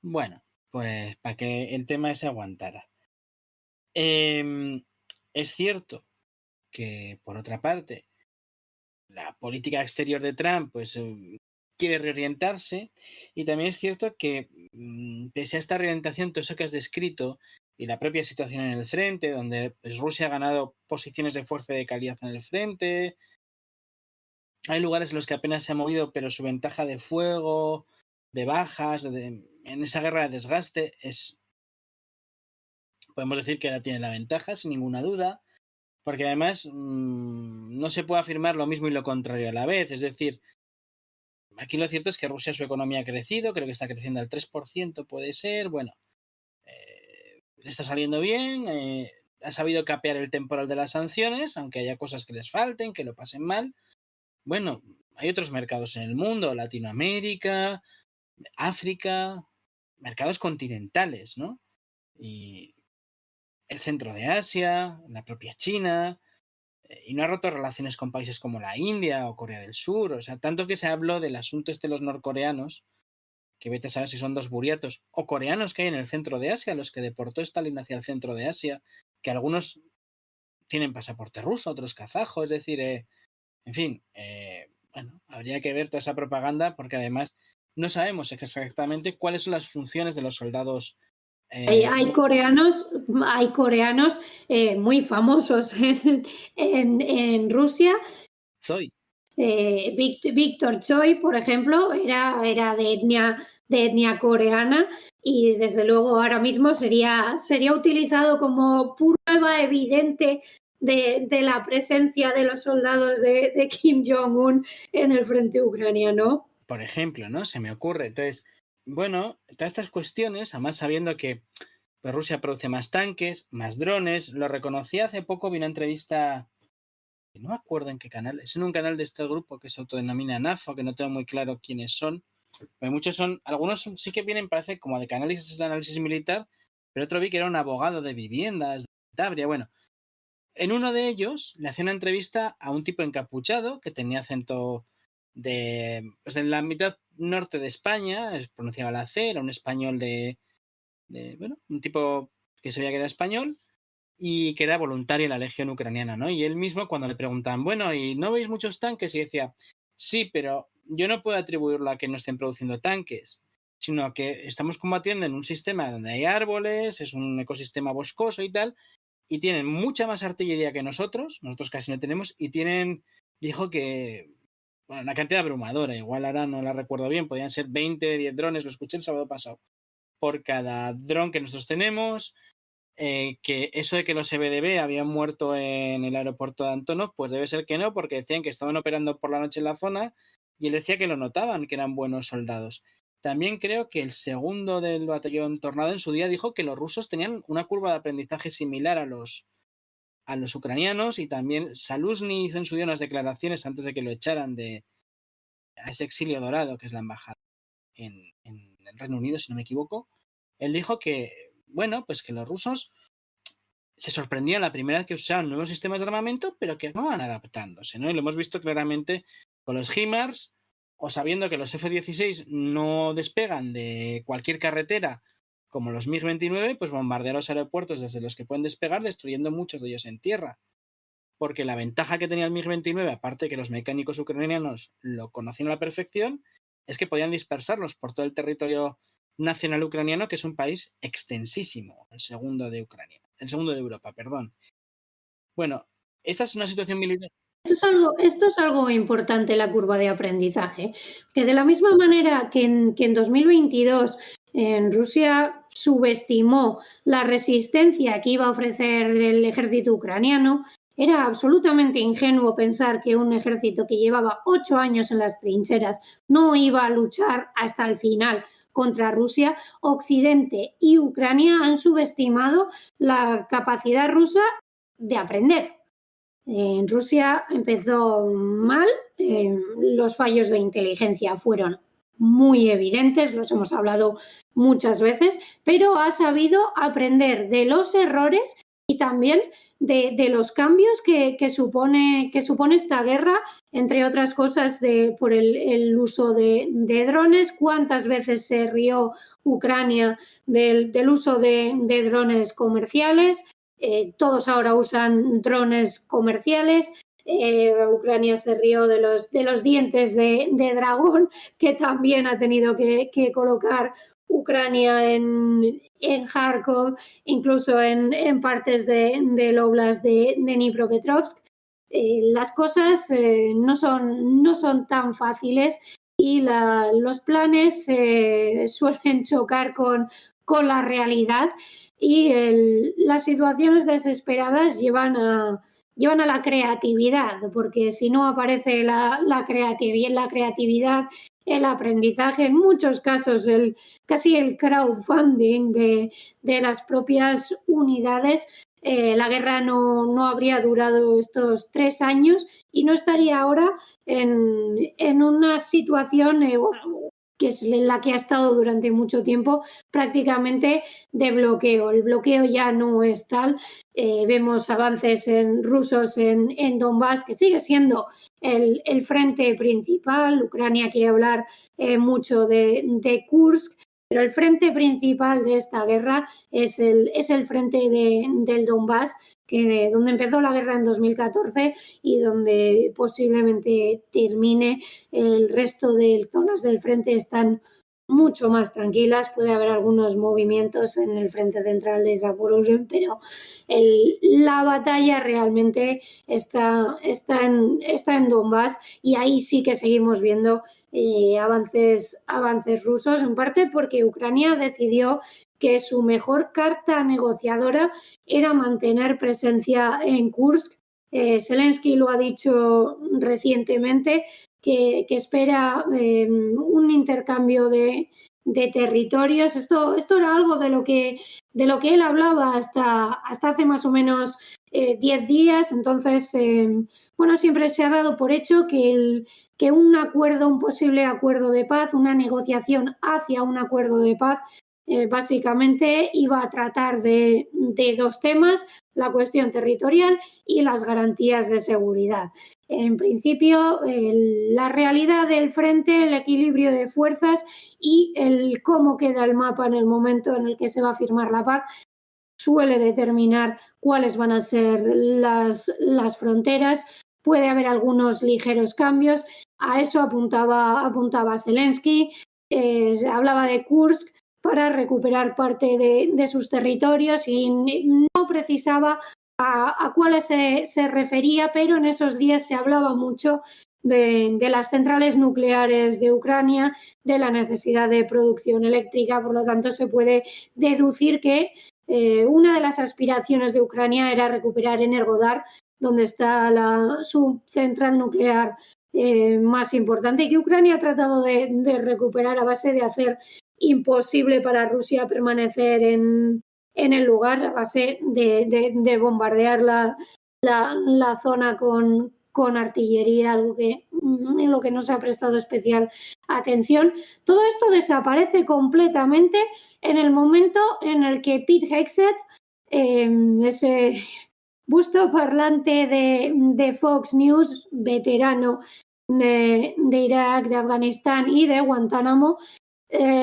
bueno, pues para que el tema ese aguantara. Es cierto que, por otra parte, la política exterior de Trump pues quiere reorientarse, y también es cierto que pese a esta reorientación, todo eso que has descrito y la propia situación en el frente, donde pues, Rusia ha ganado posiciones de fuerza y de calidad en el frente, hay lugares en los que apenas se ha movido, pero su ventaja de fuego, de bajas, en esa guerra de desgaste, podemos decir que ahora tiene la ventaja, sin ninguna duda, porque además no se puede afirmar lo mismo y lo contrario a la vez. Es decir, aquí lo cierto es que Rusia, su economía ha crecido, creo que está creciendo al 3%, puede ser, bueno, le está saliendo bien, ha sabido capear el temporal de las sanciones, aunque haya cosas que les falten, que lo pasen mal. Bueno, hay otros mercados en el mundo, Latinoamérica, África, mercados continentales, ¿no? Y el centro de Asia, la propia China, y no ha roto relaciones con países como la India o Corea del Sur. O sea, tanto que se habló del asunto de los norcoreanos, que vete a saber si son dos buriatos, o coreanos que hay en el centro de Asia, los que deportó Stalin hacia el centro de Asia, que algunos tienen pasaporte ruso, otros kazajo, es decir, en fin, bueno, habría que ver toda esa propaganda porque además no sabemos exactamente cuáles son las funciones de los soldados. Hay coreanos muy famosos en Rusia. Soy. Víctor Choi, por ejemplo, era de etnia coreana y desde luego ahora mismo sería utilizado como prueba evidente de la presencia de los soldados de Kim Jong-un en el frente ucraniano. Por ejemplo, ¿no? Se me ocurre. Entonces, bueno, todas estas cuestiones, además sabiendo que pues, Rusia produce más tanques, más drones, lo reconocí hace poco, vi una entrevista, no me acuerdo en qué canal, es en un canal de este grupo que se autodenomina NAFO, que no tengo muy claro quiénes son, pero muchos son, algunos sí que vienen, parece, como de análisis militar, pero otro vi que era un abogado de viviendas, de Tabria, bueno. En uno de ellos le hacía una entrevista a un tipo encapuchado que tenía acento pues en la mitad norte de España, pronunciaba la C, era un español bueno, un tipo que se veía que era español y que era voluntario en la Legión Ucraniana, ¿no? Y él mismo cuando le preguntaban, bueno, ¿y no veis muchos tanques? Y decía, sí, pero yo no puedo atribuirlo a que no estén produciendo tanques, sino que estamos combatiendo en un sistema donde hay árboles, es un ecosistema boscoso y tal, y tienen mucha más artillería que nosotros casi no tenemos, y dijo que, bueno, una cantidad abrumadora, igual ahora no la recuerdo bien, podían ser 20, 10 drones, lo escuché el sábado pasado, por cada dron que nosotros tenemos, que eso de que los EBDB habían muerto en el aeropuerto de Antonov, pues debe ser que no, porque decían que estaban operando por la noche en la zona, y él decía que lo notaban, que eran buenos soldados. También creo que el segundo del batallón Tornado en su día dijo que los rusos tenían una curva de aprendizaje similar a los ucranianos, y también Saluzny hizo en su día unas declaraciones antes de que lo echaran a ese exilio dorado que es la embajada en el Reino Unido, si no me equivoco. Él dijo que, bueno, pues que los rusos se sorprendían la primera vez que usaban nuevos sistemas de armamento, pero que no van adaptándose, ¿no? Y lo hemos visto claramente con los HIMARS, o sabiendo que los F-16 no despegan de cualquier carretera como los MiG-29, pues bombardear los aeropuertos desde los que pueden despegar, destruyendo muchos de ellos en tierra. Porque la ventaja que tenía el MiG-29, aparte de que los mecánicos ucranianos lo conocían a la perfección, es que podían dispersarlos por todo el territorio nacional ucraniano, que es un país extensísimo, el segundo de Europa, perdón. Bueno, esta es una situación militar. Esto es algo importante, la curva de aprendizaje, que de la misma manera que en 2022 en Rusia subestimó la resistencia que iba a ofrecer el ejército ucraniano, era absolutamente ingenuo pensar que un ejército que llevaba 8 años en las trincheras no iba a luchar hasta el final contra Rusia. Occidente y Ucrania han subestimado la capacidad rusa de aprender. En Rusia empezó mal, los fallos de inteligencia fueron muy evidentes, los hemos hablado muchas veces, pero ha sabido aprender de los errores y también de los cambios que supone esta guerra, entre otras cosas por el uso de drones. ¿Cuántas veces se rió Ucrania del uso de drones comerciales? Todos ahora usan drones comerciales. Ucrania se rió de los dientes de dragón que también ha tenido que colocar Ucrania en Kharkov, incluso en partes del oblast de Dnipropetrovsk. Las cosas no son tan fáciles y los planes suelen chocar con la realidad, y las situaciones desesperadas llevan a la creatividad, porque si no aparece la creatividad, el aprendizaje, en muchos casos casi el crowdfunding de las propias unidades, la guerra no habría durado estos 3 años y no estaría ahora en una situación que es la que ha estado durante mucho tiempo prácticamente de bloqueo. El bloqueo ya no es tal. Vemos avances rusos en Donbass, que sigue siendo el frente principal. Ucrania quiere hablar mucho de Kursk, pero el frente principal de esta guerra es el frente del Donbass, donde empezó la guerra en 2014 y donde posiblemente termine. El resto de zonas del frente están mucho más tranquilas. Puede haber algunos movimientos en el frente central de Zaporozhye, pero la batalla realmente está en Donbass, y ahí sí que seguimos viendo avances rusos, en parte porque Ucrania decidió que su mejor carta negociadora era mantener presencia en Kursk. Zelensky lo ha dicho recientemente, que espera un intercambio de territorios. Esto era algo de lo que él hablaba hasta hace más o menos 10 días. Entonces, siempre se ha dado por hecho que un posible acuerdo de paz, una negociación hacia un acuerdo de paz, básicamente iba a tratar de dos temas: la cuestión territorial y las garantías de seguridad. En principio, la realidad del frente, el equilibrio de fuerzas y el cómo queda el mapa en el momento en el que se va a firmar la paz suele determinar cuáles van a ser las fronteras. Puede haber algunos ligeros cambios. A eso apuntaba Zelensky. Hablaba de Kursk para recuperar parte de sus territorios, y no precisaba a cuáles se refería, pero en esos días se hablaba mucho de las centrales nucleares de Ucrania, de la necesidad de producción eléctrica. Por lo tanto, se puede deducir que una de las aspiraciones de Ucrania era recuperar Energodar, donde está su central nuclear más importante, y que Ucrania ha tratado de recuperar a base de hacer imposible para Rusia permanecer en el lugar, a base de bombardear la zona con artillería, algo en lo que no se ha prestado especial atención. Todo esto desaparece completamente en el momento en el que Pete Hegseth, ese busto parlante de Fox News, veterano de Irak, de Afganistán y de Guantánamo,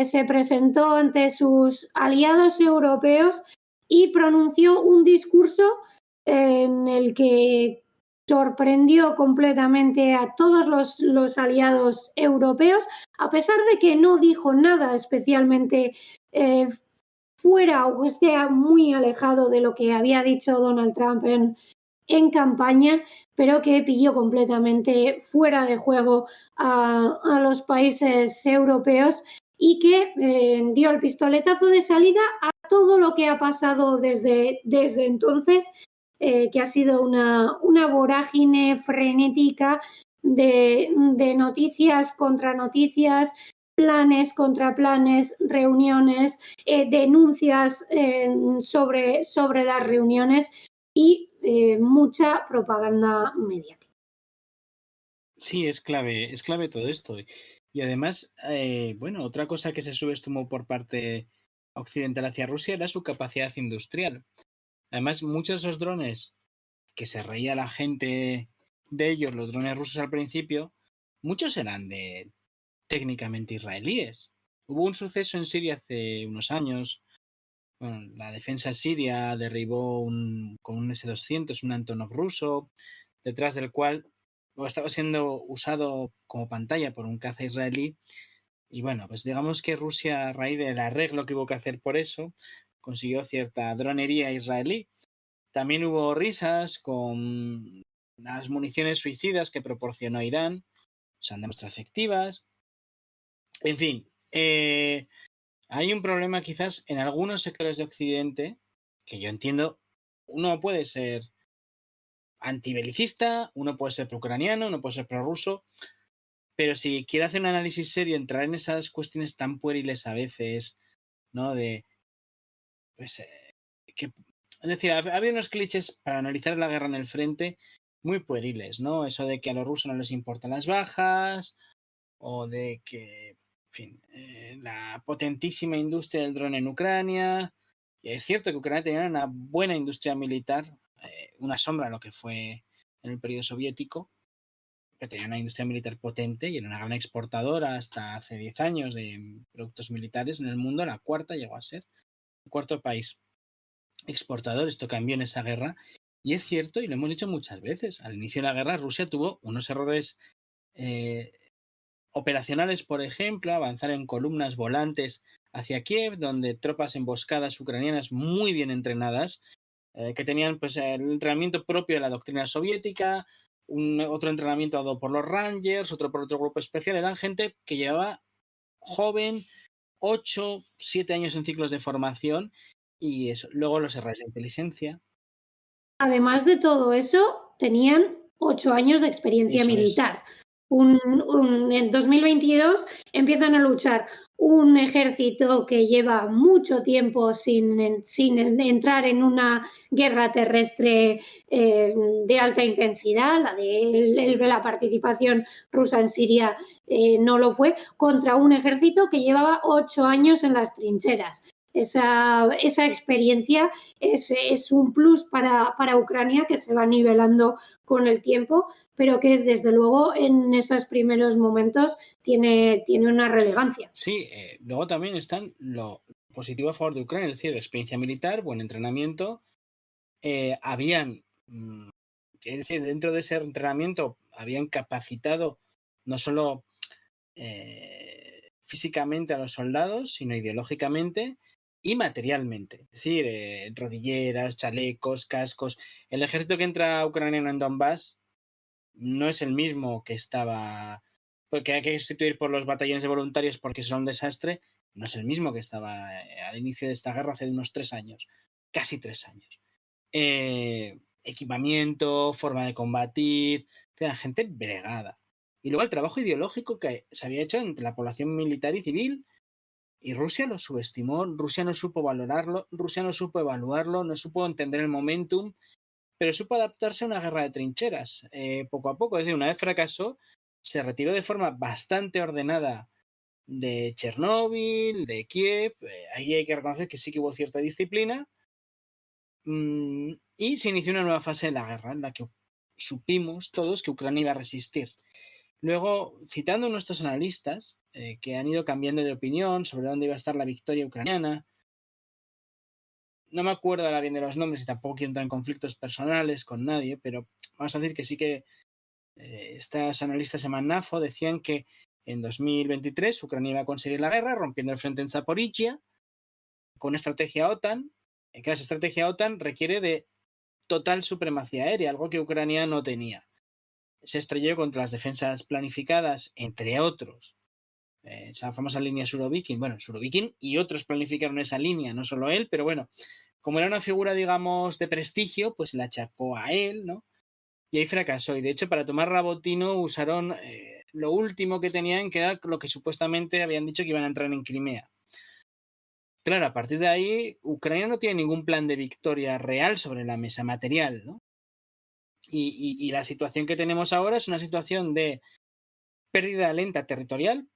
se presentó ante sus aliados europeos y pronunció un discurso en el que sorprendió completamente a todos los aliados europeos, a pesar de que no dijo nada especialmente fuera o esté muy alejado de lo que había dicho Donald Trump en campaña, pero que pilló completamente fuera de juego a los países europeos, y que dio el pistoletazo de salida a todo lo que ha pasado desde entonces, que ha sido una vorágine frenética de noticias contra noticias, planes contra planes, reuniones, denuncias sobre las reuniones y mucha propaganda mediática. Sí, es clave todo esto. Y además, otra cosa que se subestimó por parte occidental hacia Rusia era su capacidad industrial. Además, muchos de esos drones que se reía la gente de ellos, los drones rusos al principio, muchos eran técnicamente israelíes. Hubo un suceso en Siria hace unos años. Bueno, la defensa siria derribó con un S-200 un Antonov ruso, detrás del cual estaba siendo usado como pantalla por un caza israelí. Y bueno, pues digamos que Rusia, a raíz del arreglo que hubo que hacer por eso, consiguió cierta dronería israelí. También hubo risas con las municiones suicidas que proporcionó Irán, se han demostrado efectivas. En fin, hay un problema quizás en algunos sectores de Occidente, que yo entiendo, uno puede ser antibelicista, uno puede ser pro-ucraniano, uno puede ser prorruso, pero si quiere hacer un análisis serio, entrar en esas cuestiones tan pueriles a veces, ¿no? Es decir, ha habido unos clichés para analizar la guerra en el frente muy pueriles, ¿no? Eso de que a los rusos no les importan las bajas, o de que fin, la potentísima industria del dron en Ucrania. Y es cierto que Ucrania tenía una buena industria militar, una sombra de lo que fue en el periodo soviético, que tenía una industria militar potente y era una gran exportadora hasta hace 10 años de productos militares en el mundo. La cuarta llegó a ser el cuarto país exportador. Esto cambió en esa guerra. Y es cierto, y lo hemos dicho muchas veces, al inicio de la guerra Rusia tuvo unos errores operacionales, por ejemplo, avanzar en columnas volantes hacia Kiev, donde tropas emboscadas ucranianas muy bien entrenadas, que tenían pues el entrenamiento propio de la doctrina soviética, otro entrenamiento dado por los Rangers, otro por otro grupo especial. Eran gente que llevaba joven, 8, 7 años en ciclos de formación, y eso. Luego los errores de inteligencia. Además de todo eso, tenían 8 años de experiencia Eso es. militar. En 2022 empiezan a luchar un ejército que lleva mucho tiempo sin entrar en una guerra terrestre de alta intensidad. La participación rusa en Siria no lo fue, contra un ejército que llevaba 8 años en las trincheras. Esa experiencia es un plus para Ucrania que se va nivelando con el tiempo, pero que desde luego en esos primeros momentos tiene una relevancia. Sí, luego también están lo positivo a favor de Ucrania, es decir, experiencia militar, buen entrenamiento. Habían, es decir, dentro de ese entrenamiento habían capacitado no solo físicamente a los soldados, sino ideológicamente y materialmente. Es decir, rodilleras, chalecos, cascos. El ejército que entra ucraniano en Donbass no es el mismo que estaba, porque hay que sustituir por los batallones de voluntarios porque son un desastre. No es el mismo que estaba al inicio de esta guerra hace unos 3 años, casi 3 años. Equipamiento, forma de combatir, era gente bregada. Y luego el trabajo ideológico que se había hecho entre la población militar y civil, y Rusia lo subestimó, Rusia no supo valorarlo, Rusia no supo evaluarlo, no supo entender el momentum, pero supo adaptarse a una guerra de trincheras poco a poco. Es decir, una vez fracasó, se retiró de forma bastante ordenada de Chernóbil, de Kiev. Ahí hay que reconocer que sí que hubo cierta disciplina. Y se inició una nueva fase de la guerra en la que supimos todos que Ucrania iba a resistir. Luego, citando a nuestros analistas que han ido cambiando de opinión sobre dónde iba a estar la victoria ucraniana, no me acuerdo ahora bien de los nombres y tampoco quiero entrar en conflictos personales con nadie, pero vamos a decir que sí que estos analistas en Nafo decían que en 2023 Ucrania iba a conseguir la guerra rompiendo el frente en Zaporizhia con estrategia OTAN, que esa estrategia OTAN requiere de total supremacía aérea, algo que Ucrania no tenía. Se estrelló contra las defensas planificadas, entre otros, esa famosa línea Surovikin. Bueno, Surovikin y otros planificaron esa línea, no solo él, pero bueno, como era una figura, digamos, de prestigio, pues la achacó a él, ¿no? Y ahí fracasó. Y de hecho, para tomar Rabotino usaron lo último que tenían, que era lo que supuestamente habían dicho que iban a entrar en Crimea. Claro, a partir de ahí, Ucrania no tiene ningún plan de victoria real sobre la mesa material, ¿no? Y la situación que tenemos ahora es una situación de pérdida lenta territorial,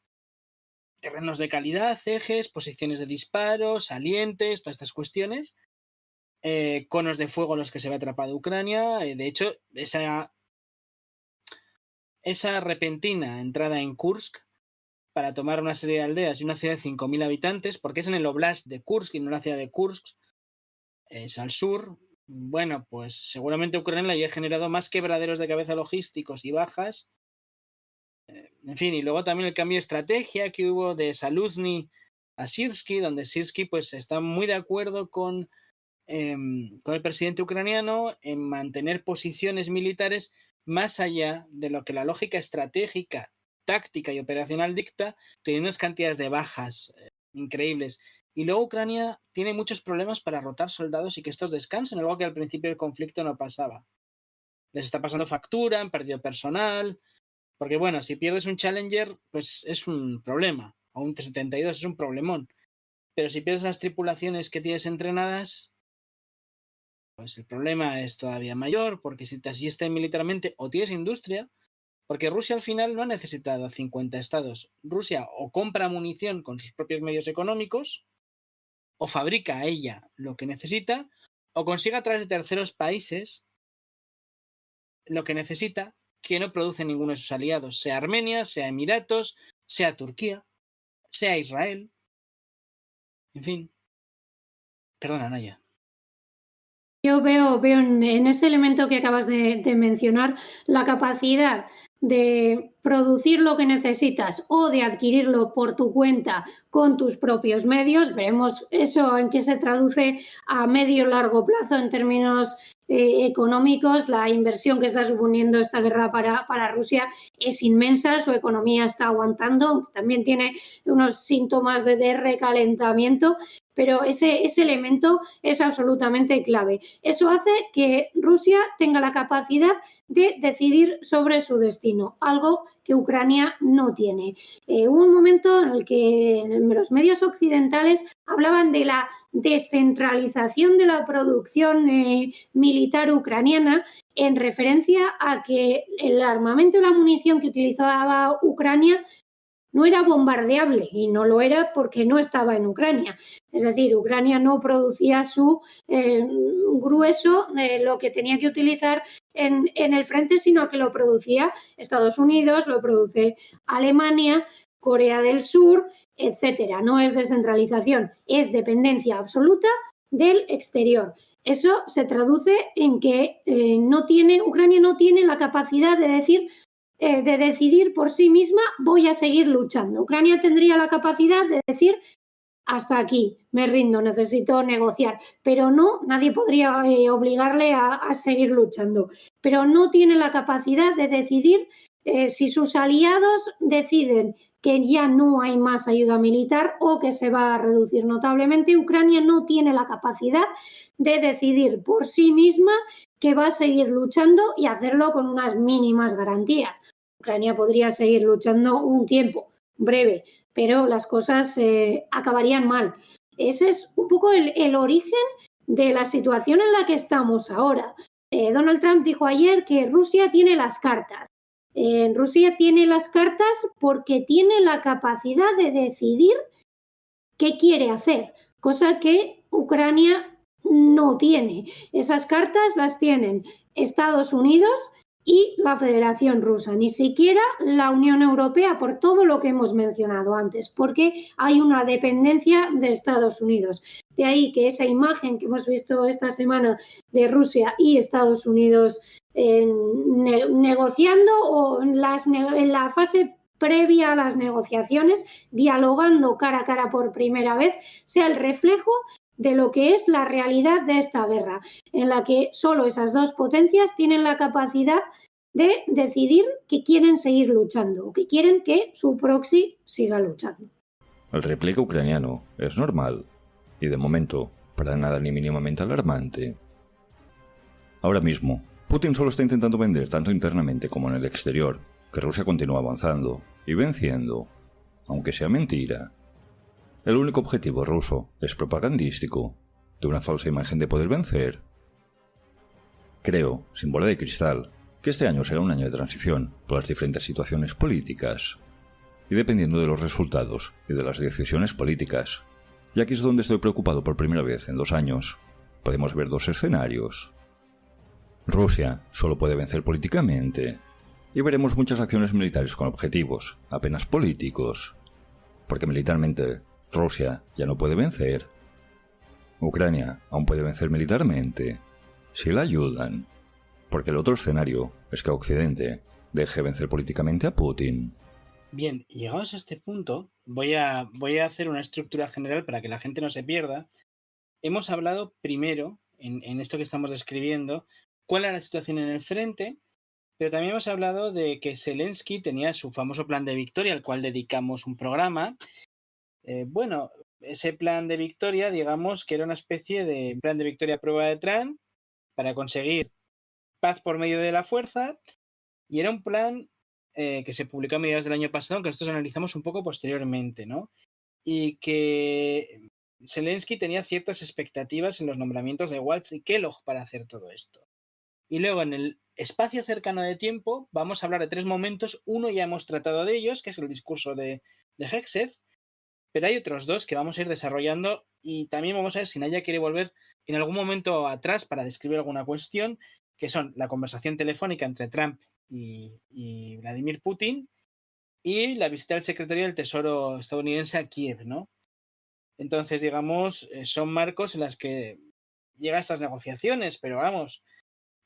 terrenos de calidad, ejes, posiciones de disparo, salientes, todas estas cuestiones, conos de fuego en los que se ve atrapado Ucrania. De hecho, esa repentina entrada en Kursk para tomar una serie de aldeas y una ciudad de 5.000 habitantes, porque es en el oblast de Kursk y no en la ciudad de Kursk, es al sur. Bueno, pues seguramente Ucrania le haya generado más quebraderos de cabeza logísticos y bajas. En fin, y luego también el cambio de estrategia que hubo de Zaluzny a Sirsky, donde Sirsky pues está muy de acuerdo con el presidente ucraniano en mantener posiciones militares más allá de lo que la lógica estratégica, táctica y operacional dicta, teniendo unas cantidades de bajas increíbles. Y luego Ucrania tiene muchos problemas para rotar soldados y que estos descansen, algo que al principio del conflicto no pasaba. Les está pasando factura, han perdido personal, porque bueno, si pierdes un Challenger, pues es un problema, o un T-72 es un problemón. Pero si pierdes las tripulaciones que tienes entrenadas, pues el problema es todavía mayor, porque si te asisten militarmente o tienes industria, Porque Rusia al final no ha necesitado 50 estados. Rusia o compra munición con sus propios medios económicos, o fabrica a ella lo que necesita, o consigue a través de terceros países lo que necesita, que no produce ninguno de sus aliados, sea Armenia, sea Emiratos, sea Turquía, sea Israel. En fin. Perdona, Naya. Yo veo en ese elemento que acabas de mencionar la capacidad de producir lo que necesitas o de adquirirlo por tu cuenta con tus propios medios. Veremos eso en qué se traduce a medio y largo plazo en términos económicos. La inversión que está suponiendo esta guerra para Rusia es inmensa, su economía está aguantando, también tiene unos síntomas de recalentamiento, pero ese elemento es absolutamente clave. Eso hace que Rusia tenga la capacidad de decidir sobre su destino, algo que Ucrania no tiene. Hubo un momento en el que los medios occidentales hablaban de la descentralización de la producción militar ucraniana en referencia a que el armamento y la munición que utilizaba Ucrania no era bombardeable, y no lo era porque no estaba en Ucrania. Es decir, Ucrania no producía su grueso de lo que tenía que utilizar en el frente, sino que lo producía Estados Unidos, lo produce Alemania, Corea del Sur, etcétera. No es descentralización, es dependencia absoluta del exterior. Eso se traduce en que Ucrania no tiene la capacidad de decidir por sí misma, voy a seguir luchando. Ucrania tendría la capacidad de decir, hasta aquí, me rindo, necesito negociar, pero no, nadie podría obligarle a seguir luchando, pero no tiene la capacidad de decidir si sus aliados deciden que ya no hay más ayuda militar o que se va a reducir notablemente. Ucrania no tiene la capacidad de decidir por sí misma que va a seguir luchando y hacerlo con unas mínimas garantías. Ucrania podría seguir luchando un tiempo breve, pero las cosas acabarían mal. Ese es un poco el origen de la situación en la que estamos ahora. Donald Trump dijo ayer que Rusia tiene las cartas. Rusia tiene las cartas porque tiene la capacidad de decidir qué quiere hacer, cosa que Ucrania no tiene. Esas cartas las tienen Estados Unidos y la Federación Rusa, ni siquiera la Unión Europea, por todo lo que hemos mencionado antes, porque hay una dependencia de Estados Unidos. De ahí que esa imagen que hemos visto esta semana de Rusia y Estados Unidos negociando o en la fase previa a las negociaciones, dialogando cara a cara por primera vez, sea el reflejo de lo que es la realidad de esta guerra, en la que solo esas dos potencias tienen la capacidad de decidir que quieren seguir luchando o que quieren que su proxy siga luchando. El repliegue ucraniano es normal y de momento para nada ni mínimamente alarmante. Ahora mismo, Putin solo está intentando vender tanto internamente como en el exterior que Rusia continúa avanzando y venciendo, aunque sea mentira. El único objetivo ruso es propagandístico, de una falsa imagen de poder vencer. Creo, sin bola de cristal, que este año será un año de transición por las diferentes situaciones políticas. Y dependiendo de los resultados y de las decisiones políticas, y aquí es donde estoy preocupado por primera vez en 2 años, podemos ver 2 escenarios. Rusia solo puede vencer políticamente, y veremos muchas acciones militares con objetivos apenas políticos, porque militarmente Rusia ya no puede vencer. Ucrania aún puede vencer militarmente, si la ayudan, porque el otro escenario es que Occidente deje vencer políticamente a Putin. Bien, llegados a este punto, voy a hacer una estructura general para que la gente no se pierda. Hemos hablado primero, en esto que estamos describiendo, cuál era la situación en el frente, pero también hemos hablado de que Zelensky tenía su famoso plan de victoria, al cual dedicamos un programa. Bueno, ese plan de victoria, digamos que era una especie de plan de victoria a prueba de Trump para conseguir paz por medio de la fuerza, y era un plan que se publicó a mediados del año pasado, que nosotros analizamos un poco posteriormente, ¿no? Y que Zelensky tenía ciertas expectativas en los nombramientos de Waltz y Kellogg para hacer todo esto. Y luego en el espacio cercano de tiempo vamos a hablar de 3 momentos. Uno ya hemos tratado de ellos, que es el discurso de Hegseth, pero hay otros 2 que vamos a ir desarrollando y también vamos a ver si Naya quiere volver en algún momento atrás para describir alguna cuestión, que son la conversación telefónica entre Trump y Vladimir Putin y la visita del secretario del Tesoro estadounidense a Kiev, ¿no? Entonces, digamos, son marcos en las que llegan estas negociaciones, pero vamos,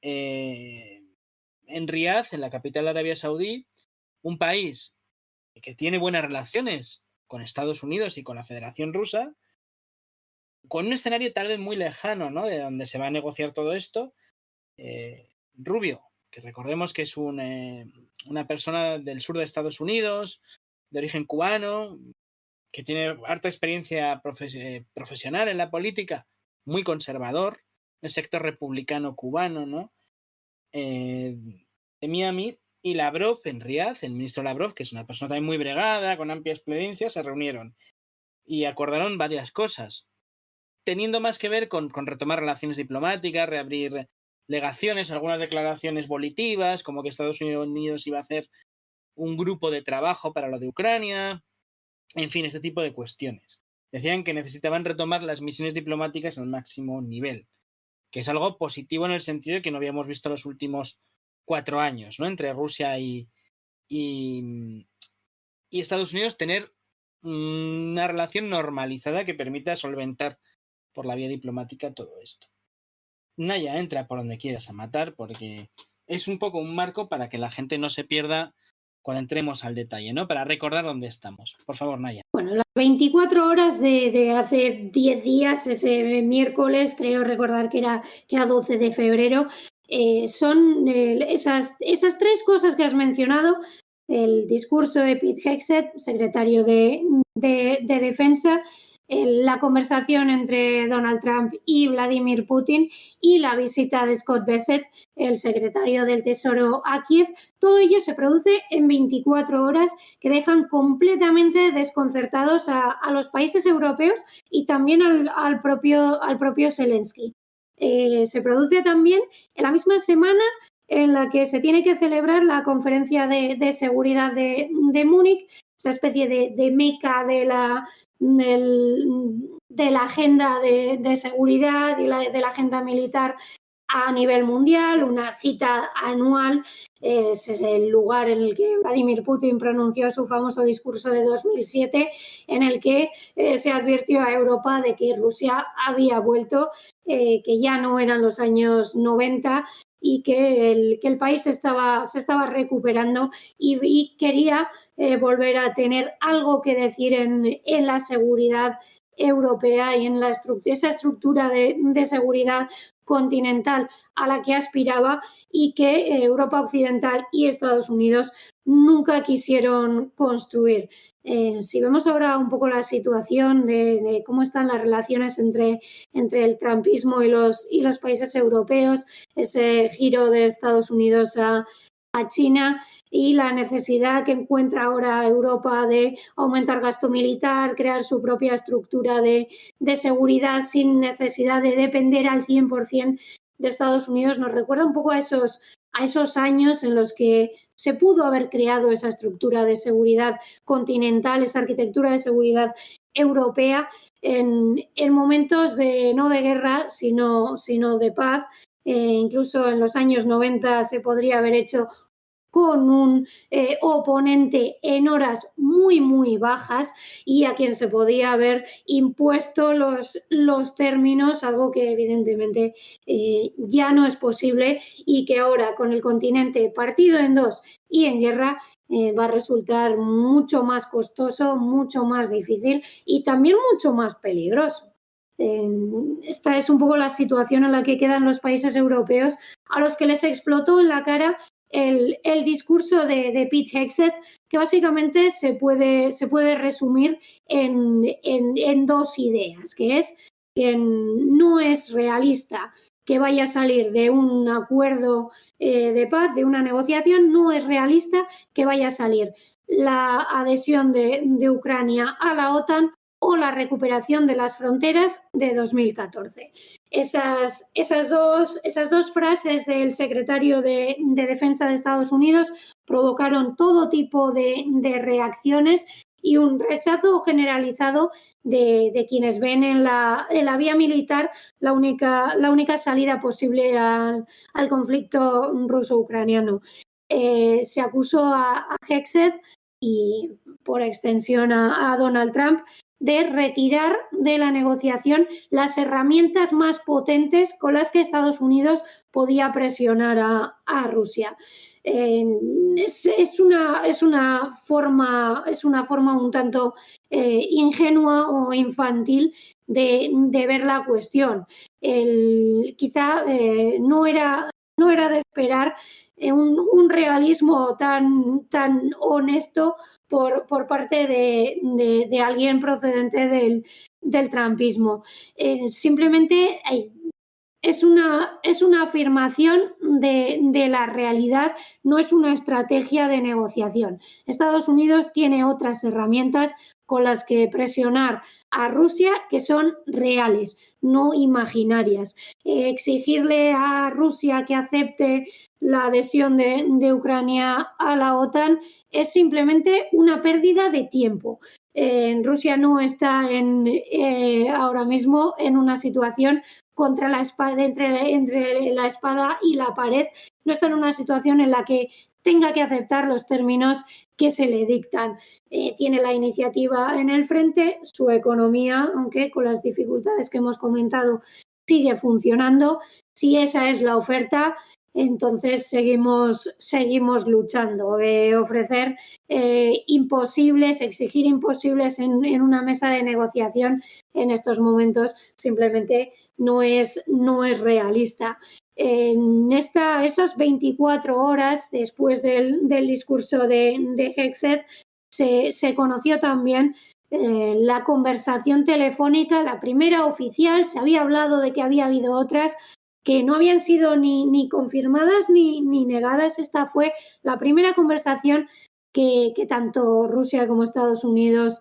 en Riad, en la capital de Arabia Saudí, un país que tiene buenas relaciones con Estados Unidos y con la Federación Rusa, con un escenario tal vez muy lejano, ¿no?, de donde se va a negociar todo esto. Rubio, que recordemos que es una persona del sur de Estados Unidos, de origen cubano, que tiene harta experiencia profesional en la política, muy conservador, en el sector republicano cubano, ¿no?, de Miami, y Lavrov en Riad, el ministro Lavrov, que es una persona también muy bregada, con amplia experiencia, se reunieron y acordaron varias cosas, teniendo más que ver con retomar relaciones diplomáticas, reabrir legaciones, algunas declaraciones volitivas, como que Estados Unidos iba a hacer un grupo de trabajo para lo de Ucrania, en fin, este tipo de cuestiones. Decían que necesitaban retomar las misiones diplomáticas al máximo nivel, que es algo positivo en el sentido de que no habíamos visto los últimos 4 años, ¿no?, entre Rusia y Estados Unidos, tener una relación normalizada que permita solventar por la vía diplomática todo esto. Naya, entra por donde quieras a matar, porque es un poco un marco para que la gente no se pierda cuando entremos al detalle, ¿no?, para recordar dónde estamos. Por favor, Naya. Bueno, las 24 horas de hace 10 días, ese miércoles, creo recordar que era 12 de febrero, son esas 3 cosas que has mencionado: el discurso de Pete Hegseth, secretario de Defensa, la conversación entre Donald Trump y Vladimir Putin y la visita de Scott Bessent, el secretario del Tesoro, a Kiev. Todo ello se produce en 24 horas que dejan completamente desconcertados a los países europeos y también al propio Zelensky. Se produce también en la misma semana en la que se tiene que celebrar la conferencia de seguridad de Múnich, esa especie de meca de la agenda de seguridad y de la agenda militar a nivel mundial, una cita anual. Es el lugar en el que Vladimir Putin pronunció su famoso discurso de 2007, en el que se advirtió a Europa de que Rusia había vuelto, que ya no eran los años 90 y que el país se estaba recuperando y quería volver a tener algo que decir en la seguridad europea y en esa estructura de seguridad continental a la que aspiraba y que Europa Occidental y Estados Unidos nunca quisieron construir. Si vemos ahora un poco la situación de cómo están las relaciones entre el trumpismo y los países europeos, ese giro de Estados Unidos a China y la necesidad que encuentra ahora Europa de aumentar gasto militar, crear su propia estructura de seguridad sin necesidad de depender al 100% de Estados Unidos, nos recuerda un poco a esos años en los que se pudo haber creado esa estructura de seguridad continental, esa arquitectura de seguridad europea en momentos no de guerra, sino de paz. Incluso en los años 90 se podría haber hecho con un oponente en horas muy, muy bajas y a quien se podía haber impuesto los términos, algo que evidentemente ya no es posible y que ahora, con el continente partido en 2 y en guerra, va a resultar mucho más costoso, mucho más difícil y también mucho más peligroso. Esta es un poco la situación en la que quedan los países europeos, a los que les explotó en la cara el discurso de Pete Hegseth, que básicamente se puede resumir en 2 ideas, que es que no es realista que vaya a salir de un acuerdo de paz, de una negociación, no es realista que vaya a salir la adhesión de Ucrania a la OTAN o la recuperación de las fronteras de 2014. Esas dos frases del secretario de Defensa de Estados Unidos provocaron todo tipo de reacciones y un rechazo generalizado de quienes ven en la vía militar la única salida posible al conflicto ruso-ucraniano. Se acusó a Hegseth y por extensión a Donald Trump de retirar de la negociación las herramientas más potentes con las que Estados Unidos podía presionar a Rusia. Es una forma un tanto ingenua o infantil de ver la cuestión. Quizá no era de esperar un realismo tan honesto por parte de alguien procedente del trumpismo. Simplemente es una afirmación de la realidad, no es una estrategia de negociación. Estados Unidos tiene otras herramientas con las que presionar a Rusia que son reales, no imaginarias. Exigirle a Rusia que acepte la adhesión de Ucrania a la OTAN es simplemente una pérdida de tiempo. Rusia no está ahora mismo en una situación contra la espada, entre la espada y la pared, no está en una situación en la que tenga que aceptar los términos que se le dictan. Tiene la iniciativa en el frente, su economía, aunque con las dificultades que hemos comentado, sigue funcionando. Si esa es la oferta, entonces seguimos luchando. Ofrecer imposibles, exigir imposibles en una mesa de negociación en estos momentos simplemente no es realista. En esas 24 horas después del discurso de Hegseth se conoció también la conversación telefónica, la primera oficial. Se había hablado de que había habido otras que no habían sido ni confirmadas ni negadas. Esta fue la primera conversación que tanto Rusia como Estados Unidos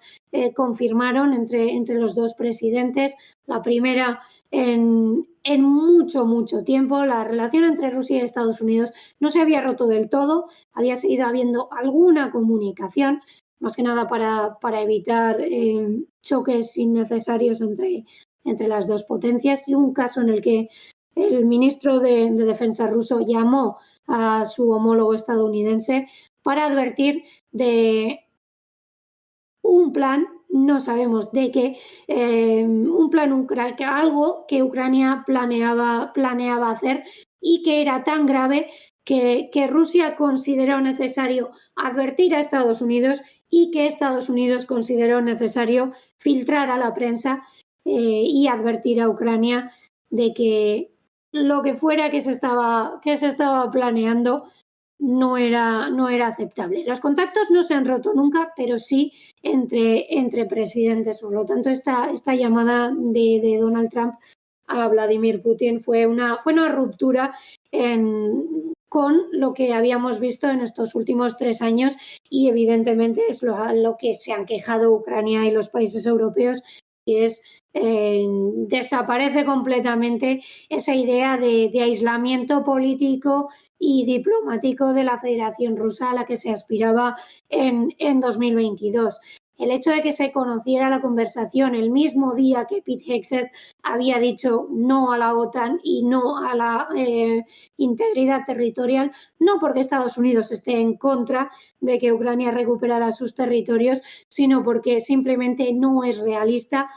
confirmaron entre los dos presidentes. La primera en mucho tiempo. La relación entre Rusia y Estados Unidos no se había roto del todo, había seguido habiendo alguna comunicación, más que nada para evitar choques innecesarios entre las dos potencias, y un caso en el que el ministro de Defensa ruso llamó a su homólogo estadounidense para advertir de un plan, no sabemos de qué, un plan, algo que Ucrania planeaba hacer y que era tan grave que Rusia consideró necesario advertir a Estados Unidos y que Estados Unidos consideró necesario filtrar a la prensa y advertir a Ucrania de que lo que fuera que se estaba planeando no era aceptable. Los contactos no se han roto nunca, pero sí entre presidentes. Por lo tanto, esta llamada de Donald Trump a Vladimir Putin fue una ruptura con lo que habíamos visto en estos últimos 3 años, y evidentemente es lo que se han quejado Ucrania y los países europeos, y es desaparece completamente esa idea de aislamiento político y diplomático de la Federación Rusa a la que se aspiraba en 2022. El hecho de que se conociera la conversación el mismo día que Pete Hegseth había dicho no a la OTAN y no a la integridad territorial, no porque Estados Unidos esté en contra de que Ucrania recuperara sus territorios, sino porque simplemente no es realista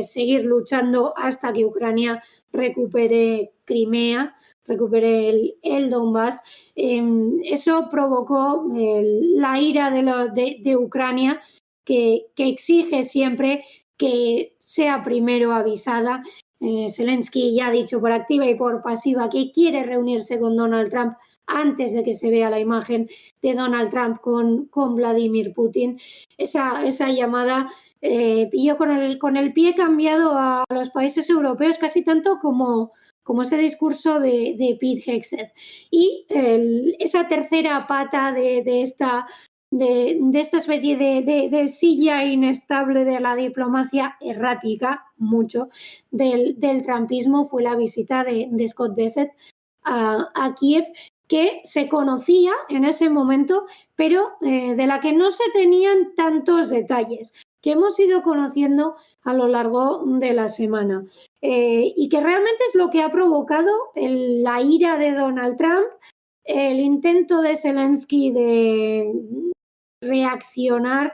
seguir luchando hasta que Ucrania recupere Crimea, recupere el Donbass. Eso provocó la ira de Ucrania, que exige siempre que sea primero avisada. Zelensky ya ha dicho por activa y por pasiva que quiere reunirse con Donald Trump antes de que se vea la imagen de Donald Trump con Vladimir Putin. Esa llamada pilló con el pie cambiado a los países europeos, casi tanto como ese discurso de Pete Hegseth. Y esa tercera pata de esta esta especie de silla inestable de la diplomacia errática, mucho, del trumpismo fue la visita de Scott Bessent a Kiev, que se conocía en ese momento, pero de la que no se tenían tantos detalles, que hemos ido conociendo a lo largo de la semana, y que realmente es lo que ha provocado la ira de Donald Trump, el intento de Zelensky de reaccionar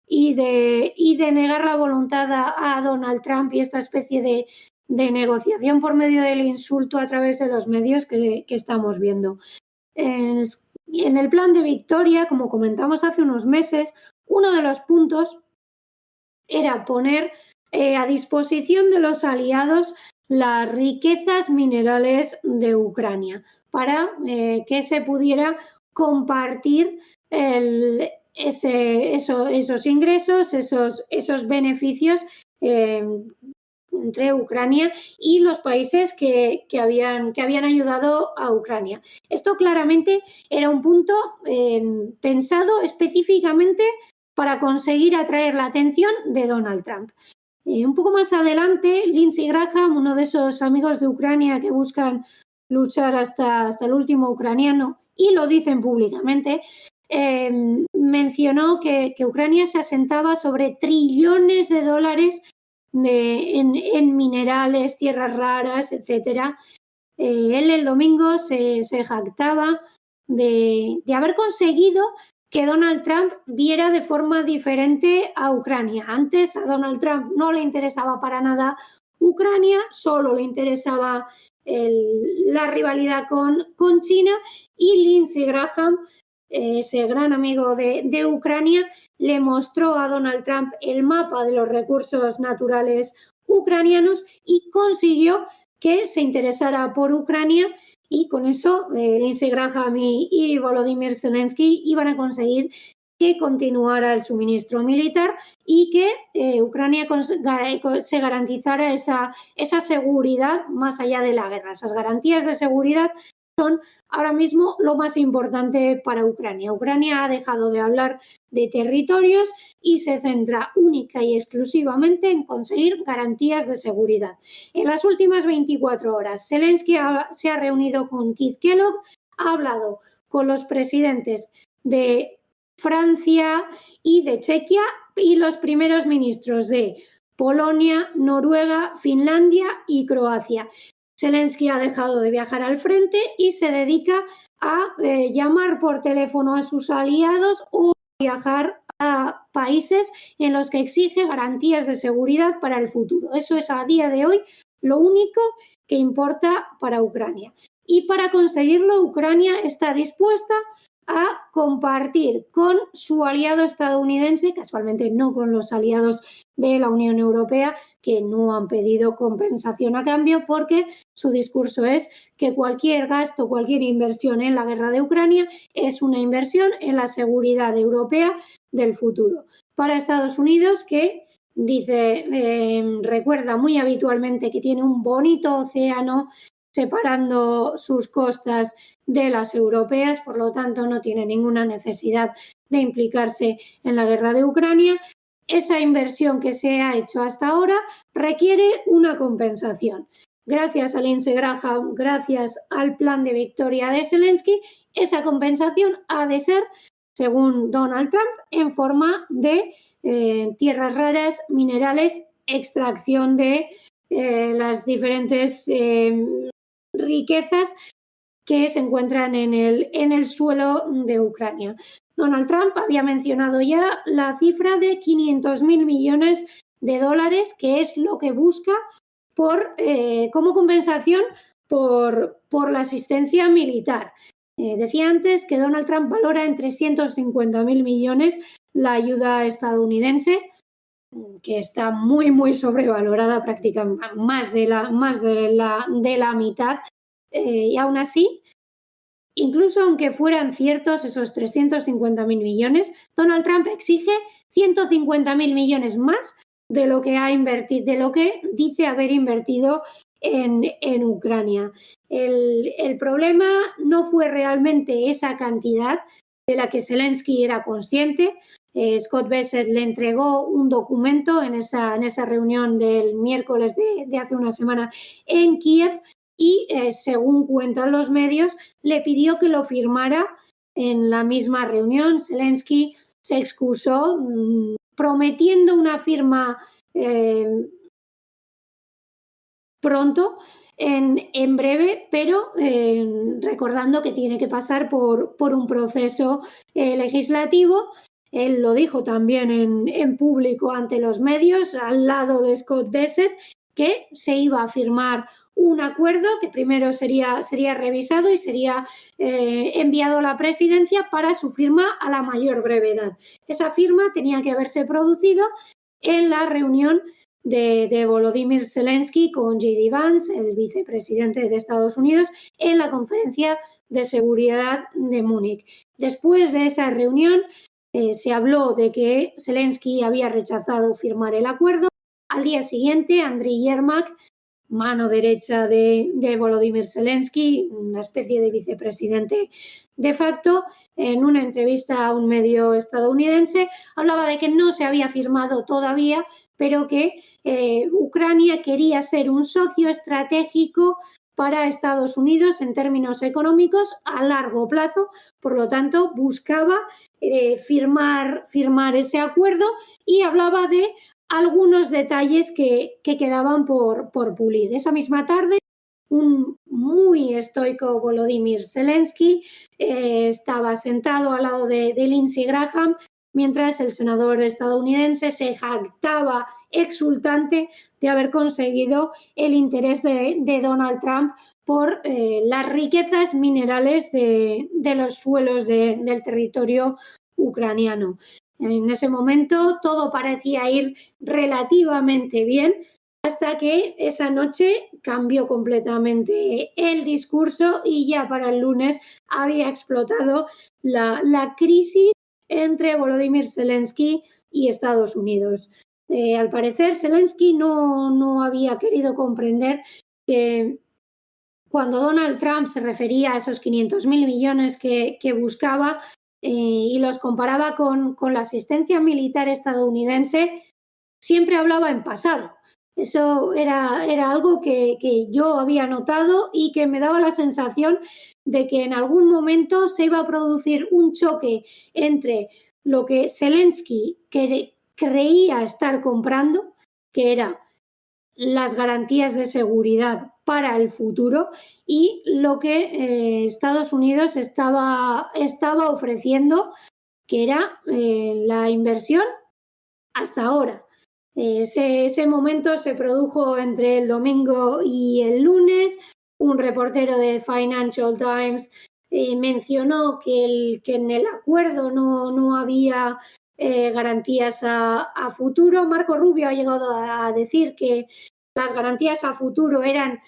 y de negar la voluntad a Donald Trump, y esta especie de negociación por medio del insulto a través de los medios que estamos viendo. En el plan de victoria, como comentamos hace unos meses, uno de los puntos era poner a disposición de los aliados las riquezas minerales de Ucrania para que se pudiera compartir esos ingresos, esos beneficios entre Ucrania y los países que habían ayudado a Ucrania. Esto claramente era un punto pensado específicamente para conseguir atraer la atención de Donald Trump. Un poco más adelante, Lindsey Graham, uno de esos amigos de Ucrania que buscan luchar hasta el último ucraniano, y lo dicen públicamente, mencionó que Ucrania se asentaba sobre trillones de dólares en minerales, tierras raras, etc. Él el domingo se jactaba de haber conseguido que Donald Trump viera de forma diferente a Ucrania. Antes a Donald Trump no le interesaba para nada Ucrania, solo le interesaba la rivalidad con China, y Lindsey Graham, ese gran amigo de Ucrania, le mostró a Donald Trump el mapa de los recursos naturales ucranianos y consiguió que se interesara por Ucrania, y con eso Lindsey Graham y Volodymyr Zelensky iban a conseguir que continuara el suministro militar y que Ucrania se garantizara esa seguridad más allá de la guerra. Esas garantías de seguridad son ahora mismo lo más importante para Ucrania. Ucrania ha dejado de hablar de territorios y se centra única y exclusivamente en conseguir garantías de seguridad. En las últimas 24 horas, Zelensky se ha reunido con Keith Kellogg, ha hablado con los presidentes de Francia y de Chequia y los primeros ministros de Polonia, Noruega, Finlandia y Croacia. Zelensky ha dejado de viajar al frente y se dedica a llamar por teléfono a sus aliados o viajar a países en los que exige garantías de seguridad para el futuro. Eso es a día de hoy lo único que importa para Ucrania. Y para conseguirlo, Ucrania está dispuesta a compartir con su aliado estadounidense, casualmente no con los aliados de la Unión Europea, que no han pedido compensación a cambio, porque su discurso es que cualquier gasto, cualquier inversión en la guerra de Ucrania es una inversión en la seguridad europea del futuro. Para Estados Unidos, que dice, recuerda muy habitualmente que tiene un bonito océano separando sus costas de las europeas, por lo tanto no tiene ninguna necesidad de implicarse en la guerra de Ucrania. Esa inversión que se ha hecho hasta ahora requiere una compensación. Gracias a Lindsey Graham, gracias al plan de victoria de Zelensky, esa compensación ha de ser, según Donald Trump, en forma de tierras raras, minerales, extracción de las diferentes riquezas que se encuentran en el suelo de Ucrania. Donald Trump había mencionado ya la cifra de 500.000 millones de dólares, que es lo que busca como compensación por la asistencia militar. Decía antes que Donald Trump valora en 350.000 millones la ayuda estadounidense, que está muy, muy sobrevalorada, prácticamente más de la mitad. Y aún así, incluso aunque fueran ciertos esos 350.000 millones, Donald Trump exige 150.000 millones más de lo que ha invertido, de lo que dice haber invertido en Ucrania. El problema no fue realmente esa cantidad, de la que Zelensky era consciente. Scott Bessent le entregó un documento en esa reunión del miércoles de hace una semana en Kiev y, según cuentan los medios, le pidió que lo firmara en la misma reunión. Zelensky se excusó prometiendo una firma pronto, en breve, pero recordando que tiene que pasar por un proceso legislativo. Él lo dijo también en público ante los medios, al lado de Scott Bessent, que se iba a firmar un acuerdo que primero sería revisado y sería enviado a la presidencia para su firma a la mayor brevedad. Esa firma tenía que haberse producido en la reunión de Volodymyr Zelensky con J.D. Vance, el vicepresidente de Estados Unidos, en la conferencia de seguridad de Múnich. Después de esa reunión se habló de que Zelensky había rechazado firmar el acuerdo. Al día siguiente, Andriy Yermak, mano derecha de Volodymyr Zelensky, una especie de vicepresidente de facto, en una entrevista a un medio estadounidense, hablaba de que no se había firmado todavía, pero que Ucrania quería ser un socio estratégico para Estados Unidos en términos económicos a largo plazo. Por lo tanto, buscaba firmar ese acuerdo y hablaba de algunos detalles que quedaban por pulir. Esa misma tarde, un muy estoico Volodymyr Zelensky estaba sentado al lado de Lindsey Graham, mientras el senador estadounidense se jactaba exultante de haber conseguido el interés de Donald Trump por las riquezas minerales de los suelos del territorio ucraniano. En ese momento todo parecía ir relativamente bien, hasta que esa noche cambió completamente el discurso y ya para el lunes había explotado la crisis entre Volodymyr Zelensky y Estados Unidos. Al parecer, Zelensky no había querido comprender que cuando Donald Trump se refería a esos 500.000 millones que buscaba y los comparaba con la asistencia militar estadounidense, siempre hablaba en pasado. Eso era algo que yo había notado y que me daba la sensación de que en algún momento se iba a producir un choque entre lo que Zelensky creía estar comprando, que era las garantías de seguridad para el futuro, y lo que Estados Unidos estaba ofreciendo, que era la inversión hasta ahora. Ese momento se produjo entre el domingo y el lunes. Un reportero de Financial Times mencionó que en el acuerdo no había garantías a futuro. Marco Rubio ha llegado a decir que las garantías a futuro eran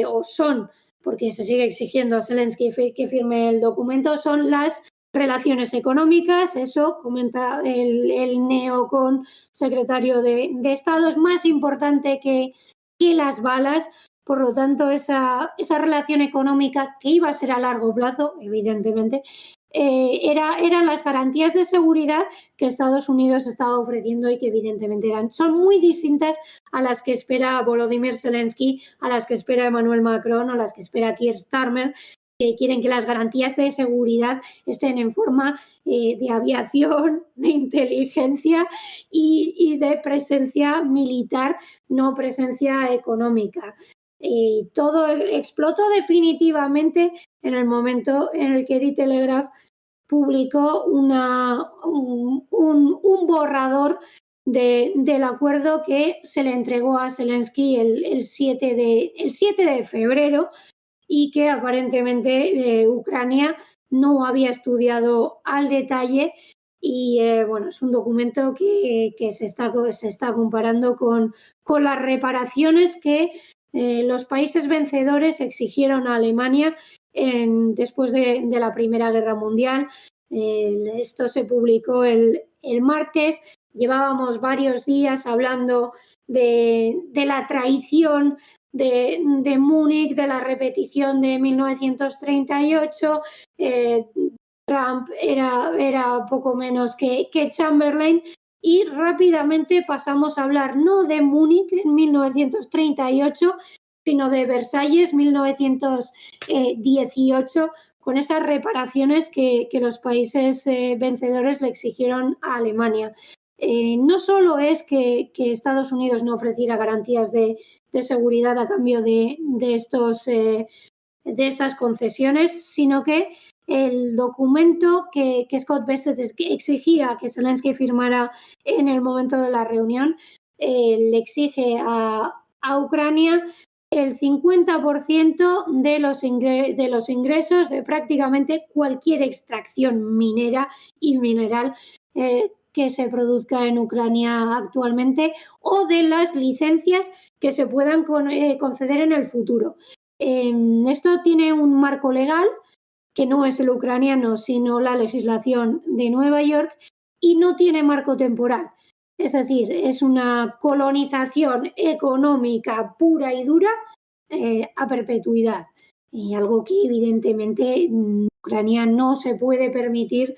o son, porque se sigue exigiendo a Zelensky que firme el documento, son las relaciones económicas. Eso comenta el neocon secretario de Estado, es más importante que las balas. Por lo tanto, esa relación económica, que iba a ser a largo plazo, evidentemente, eran las garantías de seguridad que Estados Unidos estaba ofreciendo y que evidentemente son muy distintas a las que espera Volodymyr Zelensky, a las que espera Emmanuel Macron, a las que espera Keir Starmer, que quieren que las garantías de seguridad estén en forma de aviación, de inteligencia y de presencia militar, no presencia económica. Todo explotó definitivamente en el momento en el que The Telegraph publicó un borrador del acuerdo que se le entregó a Zelensky el 7 de febrero, y que aparentemente Ucrania no había estudiado al detalle. Y es un documento que se está comparando con las reparaciones que los países vencedores exigieron a Alemania después de la Primera Guerra Mundial. Esto se publicó el martes. Llevábamos varios días hablando de la traición de Múnich, de la repetición de 1938, Trump era poco menos que Chamberlain, y rápidamente pasamos a hablar no de Múnich en 1938, sino de Versalles 1918, con esas reparaciones que los países vencedores le exigieron a Alemania. No solo es que Estados Unidos no ofreciera garantías de seguridad a cambio de estas concesiones, sino que el documento que Scott Bessent exigía que Zelensky firmara en el momento de la reunión le exige a Ucrania el 50% de los ingresos de prácticamente cualquier extracción minera y mineral que se produzca en Ucrania actualmente, o de las licencias que se puedan conceder en el futuro. Esto tiene un marco legal que no es el ucraniano, sino la legislación de Nueva York, y no tiene marco temporal. Es decir, es una colonización económica pura y dura a perpetuidad. Y algo que evidentemente Ucrania no se puede permitir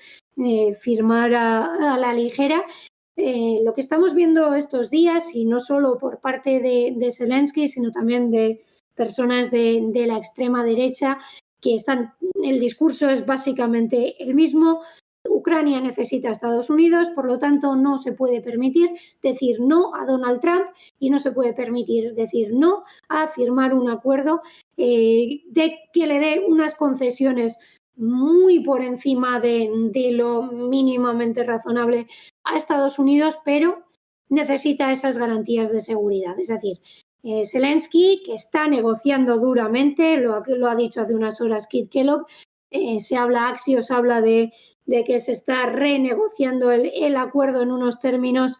firmar a la ligera. Lo que estamos viendo estos días, y no solo por parte de Zelensky, sino también de personas de la extrema derecha, que el discurso es básicamente el mismo. Ucrania necesita a Estados Unidos, por lo tanto no se puede permitir decir no a Donald Trump y no se puede permitir decir no a firmar un acuerdo de que le dé unas concesiones muy por encima de lo mínimamente razonable a Estados Unidos, pero necesita esas garantías de seguridad. Es decir, Zelensky, que está negociando duramente, lo ha dicho hace unas horas Keith Kellogg, Axios habla de que se está renegociando el acuerdo en unos términos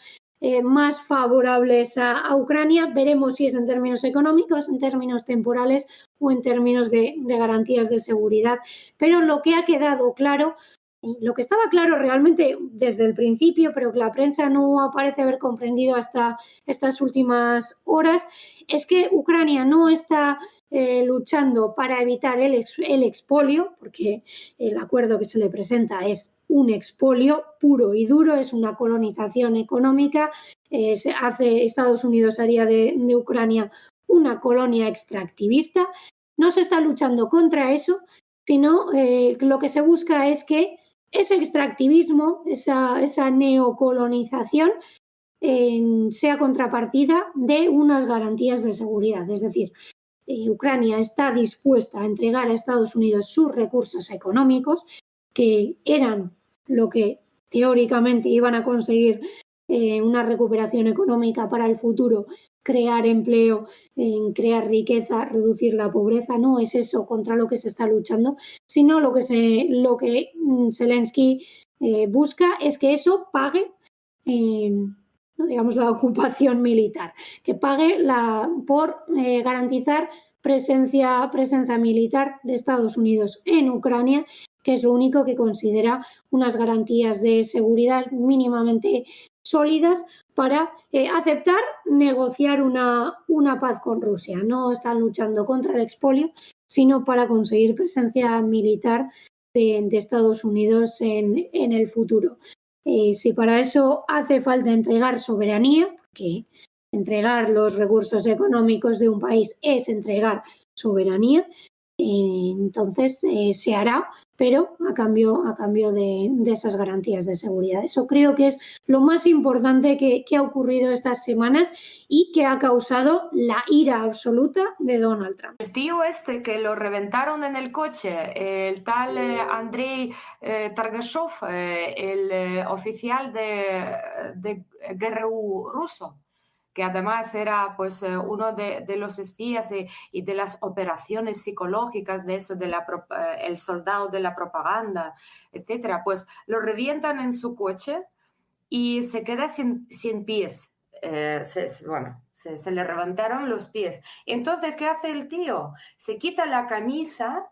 más favorables a Ucrania. Veremos si es en términos económicos, en términos temporales o en términos de garantías de seguridad. Pero lo que ha quedado claro, lo que estaba claro realmente desde el principio, pero que la prensa no parece haber comprendido hasta estas últimas horas, es que Ucrania no está luchando para evitar el expolio, porque el acuerdo que se le presenta es un expolio puro y duro, es una colonización económica. Estados Unidos haría de Ucrania una colonia extractivista. No se está luchando contra eso, sino lo que se busca es que ese extractivismo, esa neocolonización, sea contrapartida de unas garantías de seguridad. Es decir, Ucrania está dispuesta a entregar a Estados Unidos sus recursos económicos, que eran lo que teóricamente iban a conseguir una recuperación económica para el futuro, crear empleo, crear riqueza, reducir la pobreza. No es eso contra lo que se está luchando, sino lo que Zelensky busca es que eso pague digamos la ocupación militar, que pague por garantizar presencia militar de Estados Unidos en Ucrania, que es lo único que considera unas garantías de seguridad mínimamente sólidas para aceptar negociar una paz con Rusia. No están luchando contra el expolio, sino para conseguir presencia militar de Estados Unidos en el futuro. Si para eso hace falta entregar soberanía, porque entregar los recursos económicos de un país es entregar soberanía, entonces se hará, pero a cambio de esas garantías de seguridad. Eso creo que es lo más importante que ha ocurrido estas semanas y que ha causado la ira absoluta de Donald Trump. El tío que lo reventaron en el coche, el tal Andrei Targashov, el oficial de GRU ruso, que además era pues uno de los espías y de las operaciones psicológicas de eso, el soldado de la propaganda, etcétera, pues lo revientan en su coche y se queda sin pies. Se le reventaron los pies. Entonces, ¿qué hace el tío? Se quita la camisa,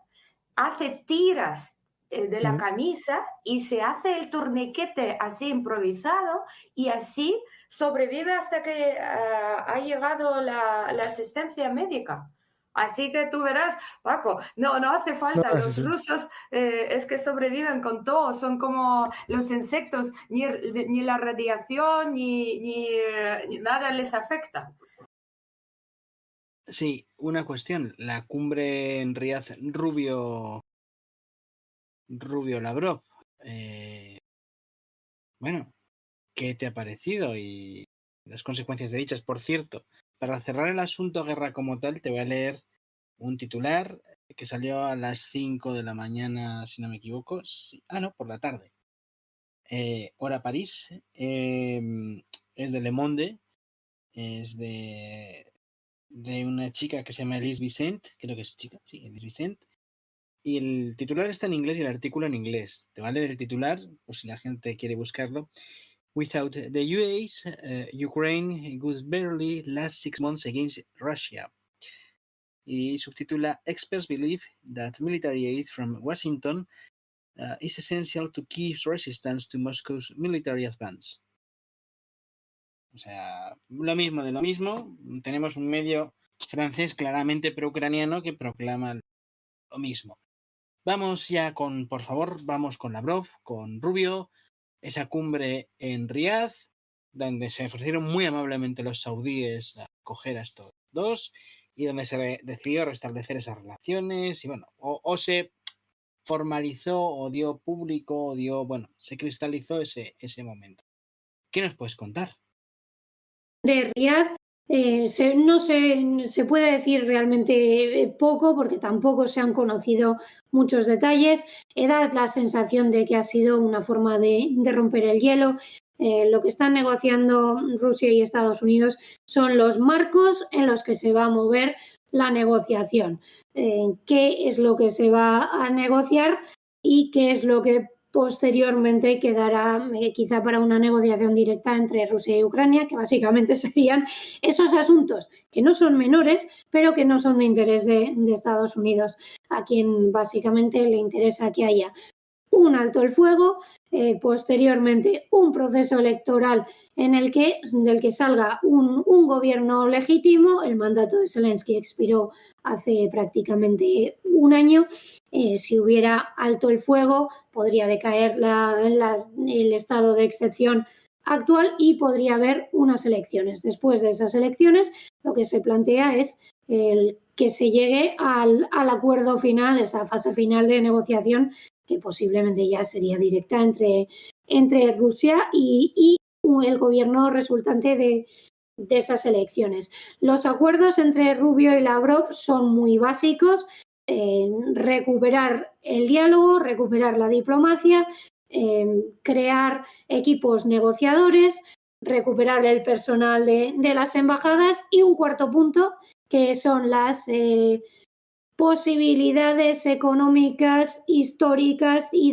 hace tiras de la camisa y se hace el torniquete así improvisado, y así sobrevive hasta que ha llegado la asistencia médica. Así que tú verás, Paco, no hace falta. No, Los sí. rusos es que sobreviven con todo, son como los insectos, ni la radiación ni nada les afecta. Sí, una cuestión. La cumbre en Riad Rubio-Lavrov. Bueno, ¿qué te ha parecido? Y las consecuencias de dichas. Por cierto, para cerrar el asunto guerra como tal, te voy a leer un titular que salió a las 5 de la mañana, si no me equivoco. Sí. Ah, no, por la tarde. Hora París. Es de Le Monde. Es de una chica que se llama Elise Vicent. Creo que es chica, sí, Elise Vicent. Y el titular está en inglés y el artículo en inglés. Te va a leer el titular, por si la gente quiere buscarlo. Without the US, Ukraine would barely last 6 months against Russia. Y subtitula Experts believe that military aid from Washington is essential to Kiev's resistance to Moscow's military advance. O sea, lo mismo de lo mismo. Tenemos un medio francés claramente pro-ucraniano que proclama lo mismo. Vamos ya con, por favor, vamos con Lavrov, con Rubio, esa cumbre en Riad, donde se ofrecieron muy amablemente los saudíes a acoger a estos dos y donde se decidió restablecer esas relaciones y bueno, o se formalizó o dio público o bueno, se cristalizó ese momento. ¿Qué nos puedes contar? De Riad no se puede decir realmente poco porque tampoco se han conocido muchos detalles. Da la sensación de que ha sido una forma de romper el hielo. Lo que están negociando Rusia y Estados Unidos son los marcos en los que se va a mover la negociación. ¿Qué es lo que se va a negociar y qué es lo que posteriormente quedará quizá para una negociación directa entre Rusia y Ucrania, que básicamente serían esos asuntos que no son menores, pero que no son de interés de Estados Unidos, a quien básicamente le interesa que haya un alto el fuego, posteriormente un proceso electoral del que salga un gobierno legítimo. El mandato de Zelensky expiró hace prácticamente un año. Si hubiera alto el fuego, podría decaer el estado de excepción actual y podría haber unas elecciones. Después de esas elecciones, lo que se plantea es que se llegue al acuerdo final, esa fase final de negociación, que posiblemente ya sería directa entre Rusia y el gobierno resultante de esas elecciones. Los acuerdos entre Rubio y Lavrov son muy básicos. Recuperar el diálogo, recuperar la diplomacia, crear equipos negociadores, recuperar el personal de las embajadas y un cuarto punto que son las posibilidades económicas históricas y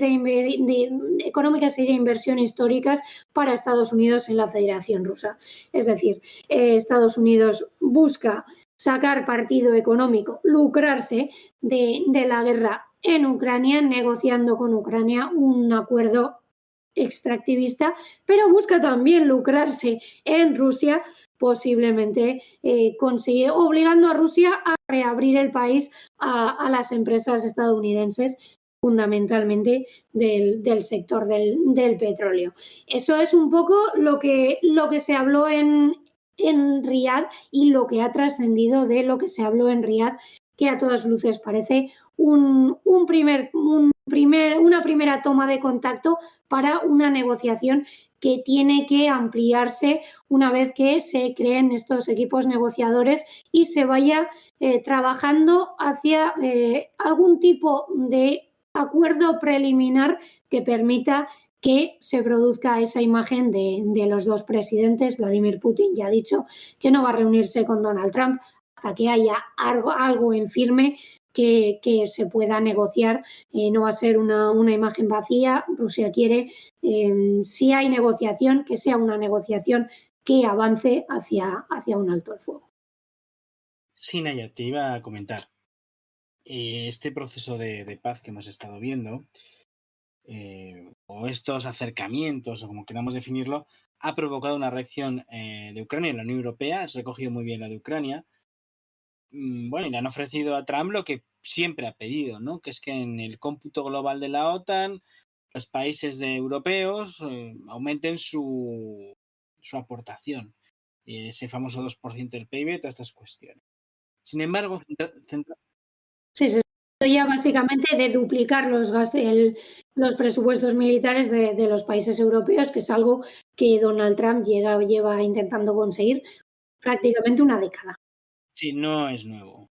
económicas y de inversión históricas para Estados Unidos en la Federación Rusa. Es decir, Estados Unidos busca sacar partido económico, lucrarse de la guerra en Ucrania, negociando con Ucrania un acuerdo extractivista, pero busca también lucrarse en Rusia, posiblemente consigue obligando a Rusia a reabrir el país a las empresas estadounidenses, fundamentalmente del sector del petróleo. Eso es un poco lo que se habló en Riad y lo que ha trascendido de lo que se habló en Riad, que a todas luces parece una primera toma de contacto para una negociación que tiene que ampliarse una vez que se creen estos equipos negociadores y se vaya trabajando hacia algún tipo de acuerdo preliminar que permita que se produzca esa imagen de los dos presidentes. Vladimir Putin ya ha dicho que no va a reunirse con Donald Trump hasta que haya algo en firme que se pueda negociar. No va a ser una imagen vacía. Rusia quiere, si hay negociación, que sea una negociación que avance hacia un alto el fuego. Sí, Naya, te iba a comentar. Este proceso de paz que hemos estado viendo, o estos acercamientos, o como queramos definirlo, ha provocado una reacción de Ucrania y la Unión Europea. Has recogido muy bien la de Ucrania. bueno, y le han ofrecido a Trump lo que siempre ha pedido, ¿no? Que es que en el cómputo global de la OTAN los países europeos aumenten su aportación, ese famoso 2% del PIB, todas estas cuestiones. Sin embargo, Sí, se trata ya básicamente de duplicar los presupuestos militares de los países europeos, que es algo que Donald Trump lleva intentando conseguir prácticamente una década. sí, no es nuevo.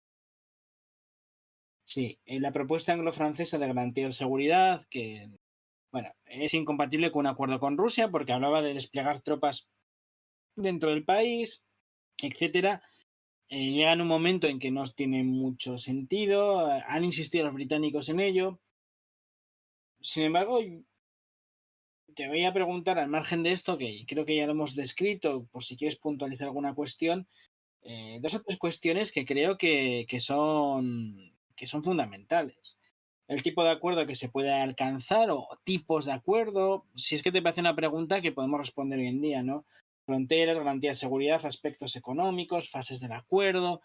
Sí, la propuesta anglo-francesa de garantía de seguridad, que bueno, es incompatible con un acuerdo con Rusia porque hablaba de desplegar tropas dentro del país, etcétera. Llega en un momento en que no tiene mucho sentido, han insistido los británicos en ello. Sin embargo, te voy a preguntar, al margen de esto, que creo que ya lo hemos descrito, por si quieres puntualizar alguna cuestión, dos o tres cuestiones que creo que son fundamentales. El tipo de acuerdo que se puede alcanzar o tipos de acuerdo, si es que te parece una pregunta que podemos responder hoy en día, ¿no? Fronteras, garantía de seguridad, aspectos económicos, fases del acuerdo,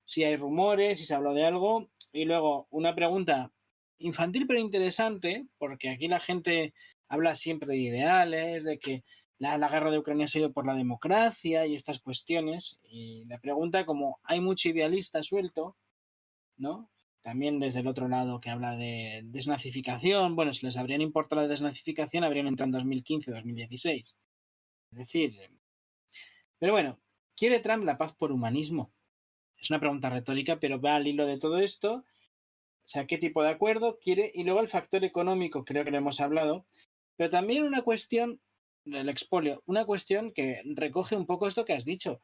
si hay rumores, si se habló de algo. Y luego una pregunta infantil pero interesante, porque aquí la gente habla siempre de ideales, de que la guerra de Ucrania ha sido por la democracia y estas cuestiones. Y la pregunta, como hay mucho idealista suelto, ¿no? También desde el otro lado que habla de desnazificación. Bueno, si les habrían importado la desnazificación, habrían entrado en 2015 2016. Es decir, pero bueno, ¿quiere Trump la paz por humanismo? Es una pregunta retórica, pero va al hilo de todo esto. O sea, ¿qué tipo de acuerdo quiere? Y luego el factor económico, creo que lo hemos hablado, pero también una cuestión del expolio, una cuestión que recoge un poco esto que has dicho.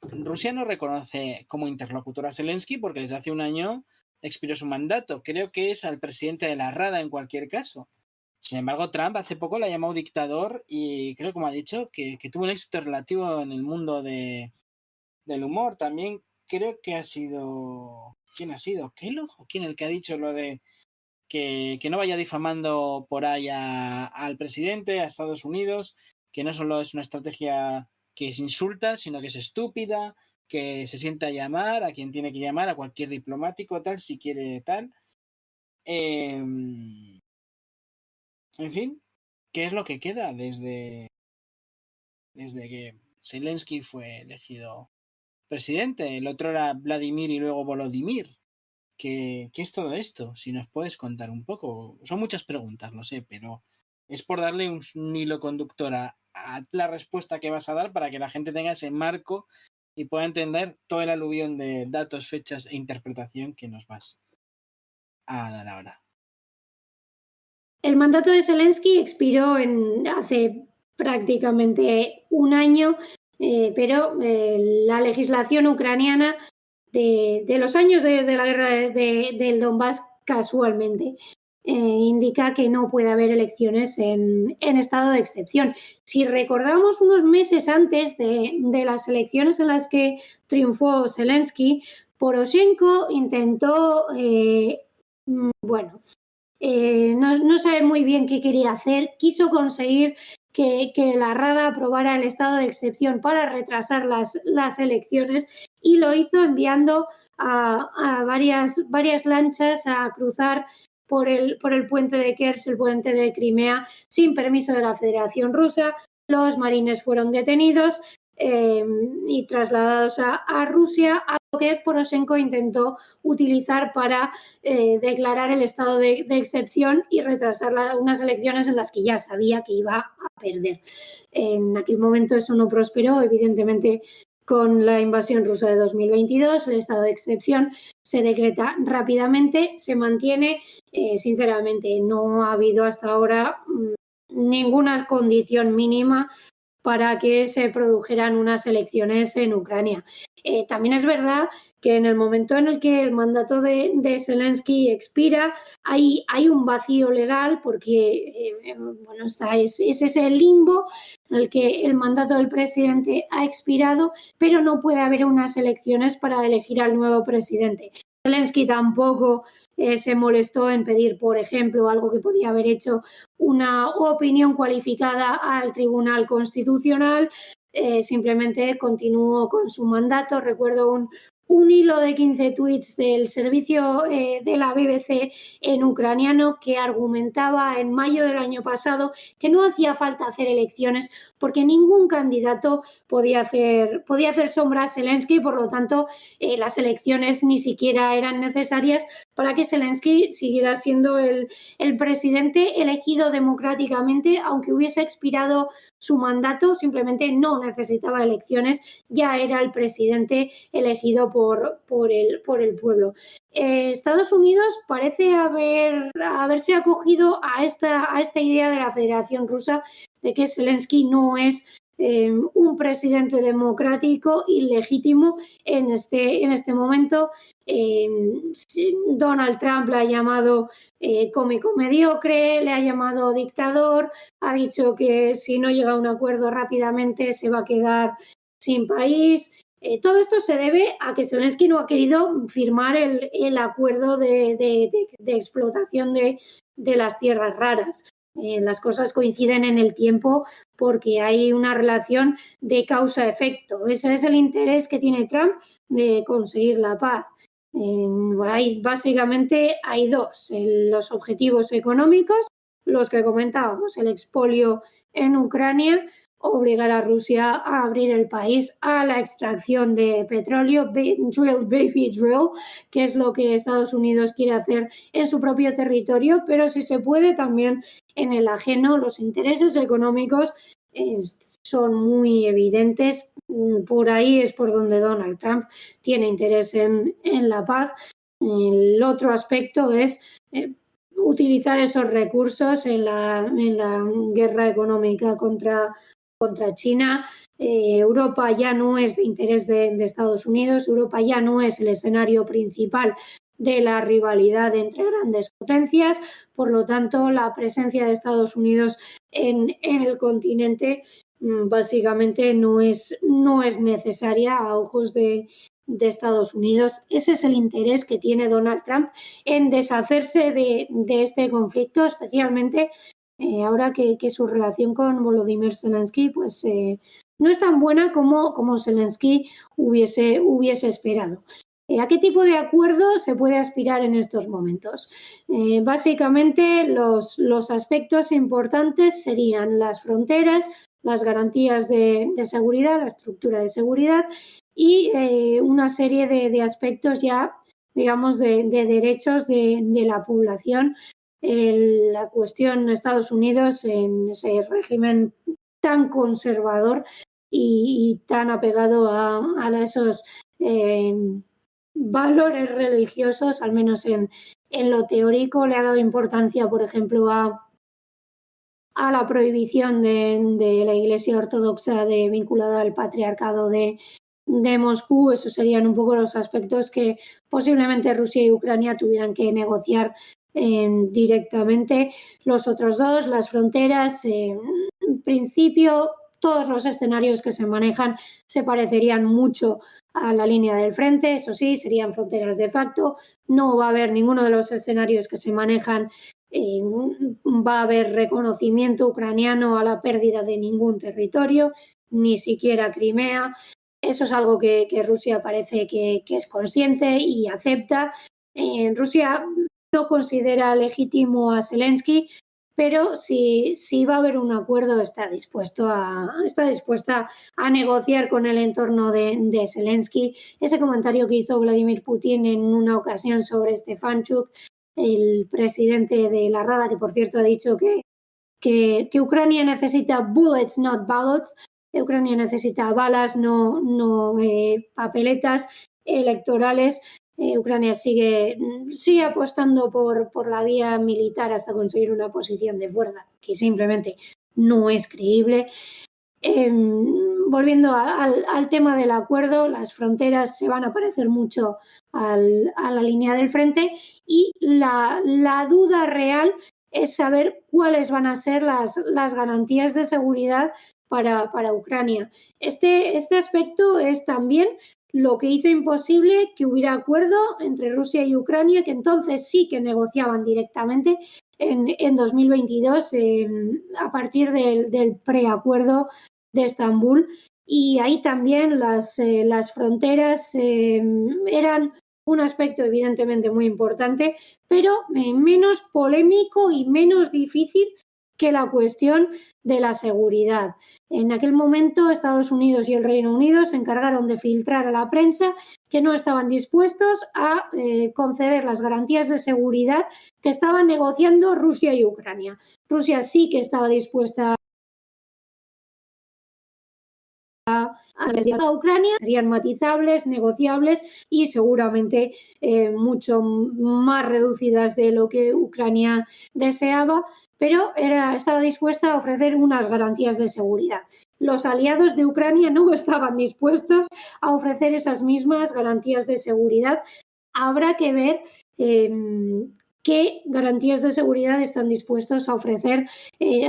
Rusia no reconoce como interlocutor a Zelensky porque desde hace un año expiró su mandato. Creo que es al presidente de la Rada en cualquier caso. Sin embargo, Trump hace poco la llamó dictador y creo, como ha dicho, que tuvo un éxito relativo en el mundo del humor. También creo que ha sido... ¿Quién ha sido? ¿Kellogg? ¿O quién el que ha dicho lo de que no vaya difamando por ahí al presidente, a Estados Unidos, que no solo es una estrategia que es insulta, sino que es estúpida, que se sienta a llamar a quien tiene que llamar, a cualquier diplomático, tal, si quiere tal. En fin, ¿qué es lo que queda desde que Zelensky fue elegido presidente? El otro era Vladimir y luego Volodymyr. ¿Qué es todo esto? Si nos puedes contar un poco. Son muchas preguntas, lo sé, pero es por darle un hilo conductor a la respuesta que vas a dar para que la gente tenga ese marco y pueda entender todo el aluvión de datos, fechas e interpretación que nos vas a dar ahora. El mandato de Zelensky expiró hace prácticamente un año, pero la legislación ucraniana de los años de la guerra del Donbass, casualmente, indica que no puede haber elecciones en estado de excepción. Si recordamos unos meses antes de las elecciones en las que triunfó Zelensky, Poroshenko intentó, no sabe muy bien qué quería hacer, quiso conseguir que la Rada aprobara el estado de excepción para retrasar las elecciones y lo hizo enviando a varias lanchas a cruzar por el puente de Kerch, el puente de Crimea, sin permiso de la Federación Rusa. Los marines fueron detenidos y trasladados a Rusia, algo que Poroshenko intentó utilizar para declarar el estado de excepción y retrasar unas elecciones en las que ya sabía que iba a perder. En aquel momento eso no prosperó, evidentemente. Con la invasión rusa de 2022, el estado de excepción se decreta rápidamente, se mantiene. Sinceramente, no ha habido hasta ahora ninguna condición mínima para que se produjeran unas elecciones en Ucrania. También es verdad que en el momento en el que el mandato de Zelensky expira, hay un vacío legal porque ese es el limbo en el que el mandato del presidente ha expirado, pero no puede haber unas elecciones para elegir al nuevo presidente. Zelensky tampoco se molestó en pedir, por ejemplo, algo que podía haber hecho una opinión cualificada al Tribunal Constitucional, simplemente continuó con su mandato. Recuerdo un hilo de 15 tweets del servicio de la BBC en ucraniano que argumentaba en mayo del año pasado que no hacía falta hacer elecciones porque ningún candidato podía hacer sombra a Zelensky, por lo tanto las elecciones ni siquiera eran necesarias para que Zelensky siguiera siendo el presidente elegido democráticamente, aunque hubiese expirado su mandato, simplemente no necesitaba elecciones, ya era el presidente elegido por el pueblo. Estados Unidos parece haberse acogido a esta idea de la Federación Rusa de que Zelensky no es un presidente democrático ilegítimo en este momento. Donald Trump le ha llamado cómico mediocre, le ha llamado dictador, ha dicho que si no llega a un acuerdo rápidamente se va a quedar sin país. Todo esto se debe a que Zelensky no ha querido firmar el acuerdo de explotación de las tierras raras. Las cosas coinciden en el tiempo porque hay una relación de causa-efecto. Ese es el interés que tiene Trump de conseguir la paz. Básicamente hay dos: los objetivos económicos, los que comentábamos, el expolio en Ucrania, obligar a Rusia a abrir el país a la extracción de petróleo, drill baby drill, que es lo que Estados Unidos quiere hacer en su propio territorio, pero si se puede también en el ajeno. Los intereses económicos son muy evidentes. Por ahí es por donde Donald Trump tiene interés en la paz. El otro aspecto es utilizar esos recursos en la guerra económica contra China. Europa ya no es de interés de Estados Unidos, Europa ya no es el escenario principal de la rivalidad entre grandes potencias, por lo tanto la presencia de Estados Unidos en el continente básicamente no es necesaria a ojos de Estados Unidos. Ese es el interés que tiene Donald Trump en deshacerse de este conflicto, especialmente ahora que su relación con Volodymyr Zelensky pues no es tan buena como Zelensky hubiese esperado. ¿A qué tipo de acuerdo se puede aspirar en estos momentos? Básicamente los aspectos importantes serían las fronteras, las garantías de seguridad, la estructura de seguridad y una serie de aspectos ya, digamos, de derechos de la población. La cuestión de Estados Unidos en ese régimen tan conservador y tan apegado a esos valores religiosos, al menos en lo teórico, le ha dado importancia, por ejemplo, a la prohibición de la Iglesia Ortodoxa vinculada al Patriarcado de Moscú. Esos serían un poco los aspectos que posiblemente Rusia y Ucrania tuvieran que negociar directamente. Los otros dos, las fronteras, en principio todos los escenarios que se manejan se parecerían mucho a la línea del frente, eso sí, serían fronteras de facto. No va a haber ninguno de los escenarios que se manejan, va a haber reconocimiento ucraniano a la pérdida de ningún territorio, ni siquiera Crimea. Eso es algo que Rusia parece que es consciente y acepta. Rusia no considera legítimo a Zelensky, pero si va a haber un acuerdo está dispuesta a negociar con el entorno de Zelensky. Ese comentario que hizo Vladimir Putin en una ocasión sobre Stefanchuk, el presidente de la Rada, que por cierto ha dicho que Ucrania necesita bullets, not ballots. Ucrania necesita balas, no papeletas electorales. Ucrania sigue apostando por la vía militar hasta conseguir una posición de fuerza que simplemente no es creíble. Volviendo al tema del acuerdo, las fronteras se van a parecer mucho a la línea del frente y la duda real es saber cuáles van a ser las garantías de seguridad para Ucrania. Este aspecto es también lo que hizo imposible que hubiera acuerdo entre Rusia y Ucrania, que entonces sí que negociaban directamente en 2022 a partir del preacuerdo de Estambul. y ahí también las fronteras eran un aspecto evidentemente muy importante, pero menos polémico y menos difícil que la cuestión de la seguridad. En aquel momento Estados Unidos y el Reino Unido se encargaron de filtrar a la prensa que no estaban dispuestos a conceder las garantías de seguridad que estaban negociando Rusia y Ucrania. Rusia sí que estaba dispuesta a Ucrania, serían matizables, negociables y seguramente mucho más reducidas de lo que Ucrania deseaba, pero estaba dispuesta a ofrecer unas garantías de seguridad. Los aliados de Ucrania no estaban dispuestos a ofrecer esas mismas garantías de seguridad. Habrá que ver qué garantías de seguridad están dispuestos a ofrecer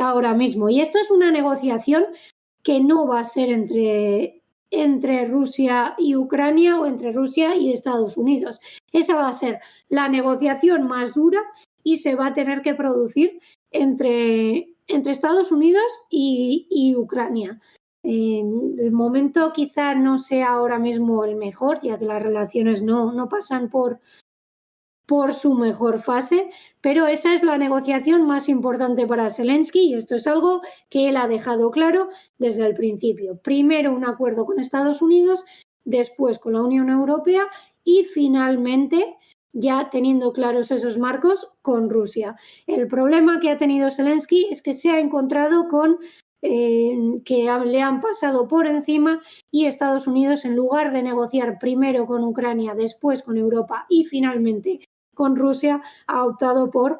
ahora mismo. Y esto es una negociación que no va a ser entre Rusia y Ucrania o entre Rusia y Estados Unidos. Esa va a ser la negociación más dura y se va a tener que producir entre Estados Unidos y Ucrania. El momento quizá no sea ahora mismo el mejor, ya que las relaciones no pasan por su mejor fase, pero esa es la negociación más importante para Zelensky y esto es algo que él ha dejado claro desde el principio. Primero un acuerdo con Estados Unidos, después con la Unión Europea y finalmente, ya teniendo claros esos marcos, con Rusia. El problema que ha tenido Zelensky es que se ha encontrado con que le han pasado por encima y Estados Unidos, en lugar de negociar primero con Ucrania, después con Europa y finalmente con Rusia, ha optado por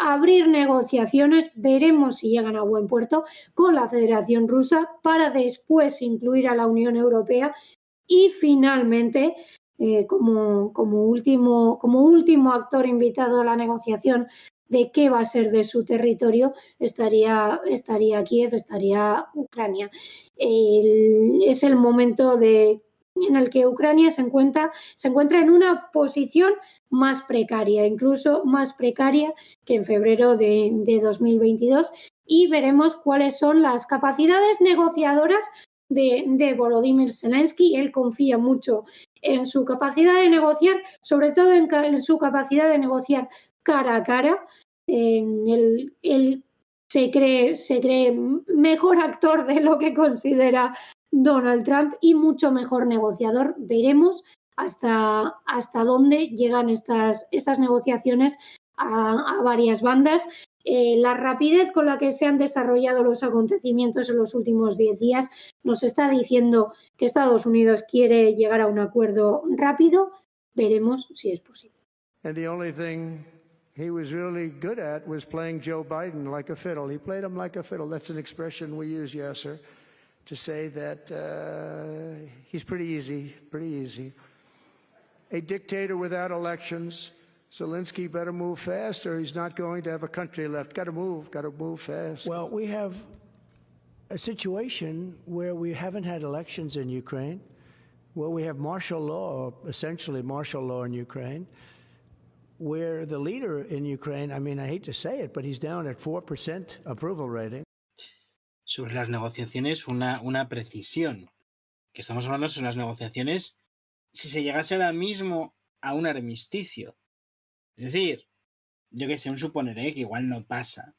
abrir negociaciones, veremos si llegan a buen puerto, con la Federación Rusa para después incluir a la Unión Europea y finalmente, como último actor invitado a la negociación de qué va a ser de su territorio, estaría Kiev, estaría Ucrania. Es el momento en el que Ucrania se encuentra en una posición más precaria, incluso más precaria que en febrero de 2022, y veremos cuáles son las capacidades negociadoras de Volodymyr Zelensky. Él confía mucho en su capacidad de negociar, sobre todo en su capacidad de negociar cara a cara. Él se cree mejor actor de lo que considera Donald Trump y mucho mejor negociador. Veremos hasta dónde llegan estas negociaciones a varias bandas. La rapidez con la que se han desarrollado los acontecimientos en los últimos 10 días nos está diciendo que Estados Unidos quiere llegar a un acuerdo rápido. Veremos si es posible. And the only thing he was really good at was playing Joe Biden like a fiddle. He played him like a fiddle. That's an expression we use, Yasser, to say that he's pretty easy. A dictator without elections. Zelensky better move fast or he's not going to have a country left. Got to move fast. Well, we have a situation where we haven't had elections in Ukraine, where we have martial law, essentially martial law in Ukraine, where the leader in Ukraine, I mean, I hate to say it, but he's down at 4% approval rating. Sobre las negociaciones, una precisión. Que estamos hablando sobre las negociaciones si se llegase ahora mismo a un armisticio. Es decir, yo que sé, un suponer, que igual no pasa.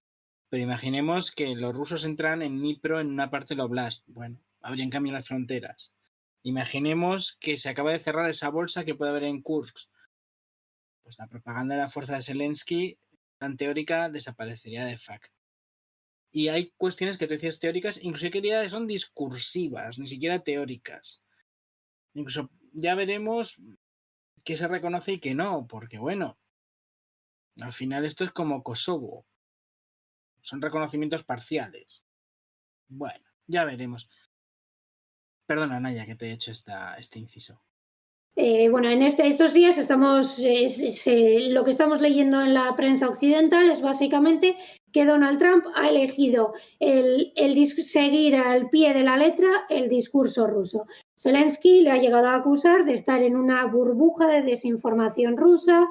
Pero imaginemos que los rusos entran en Dnipro en una parte del Oblast. Bueno, habrían cambiado las fronteras. Imaginemos que se acaba de cerrar esa bolsa que puede haber en Kursk. Pues la propaganda de la fuerza de Zelensky, tan teórica, desaparecería de facto. Y hay cuestiones que tú decías teóricas, incluso que diría que son discursivas, ni siquiera teóricas. Incluso ya veremos qué se reconoce y qué no, porque bueno, al final esto es como Kosovo. Son reconocimientos parciales. Bueno, ya veremos. Perdona, Naya, que te he hecho este inciso. Bueno, en estos días lo que estamos leyendo en la prensa occidental es básicamente que Donald Trump ha elegido seguir al pie de la letra el discurso ruso. Zelensky le ha llegado a acusar de estar en una burbuja de desinformación rusa,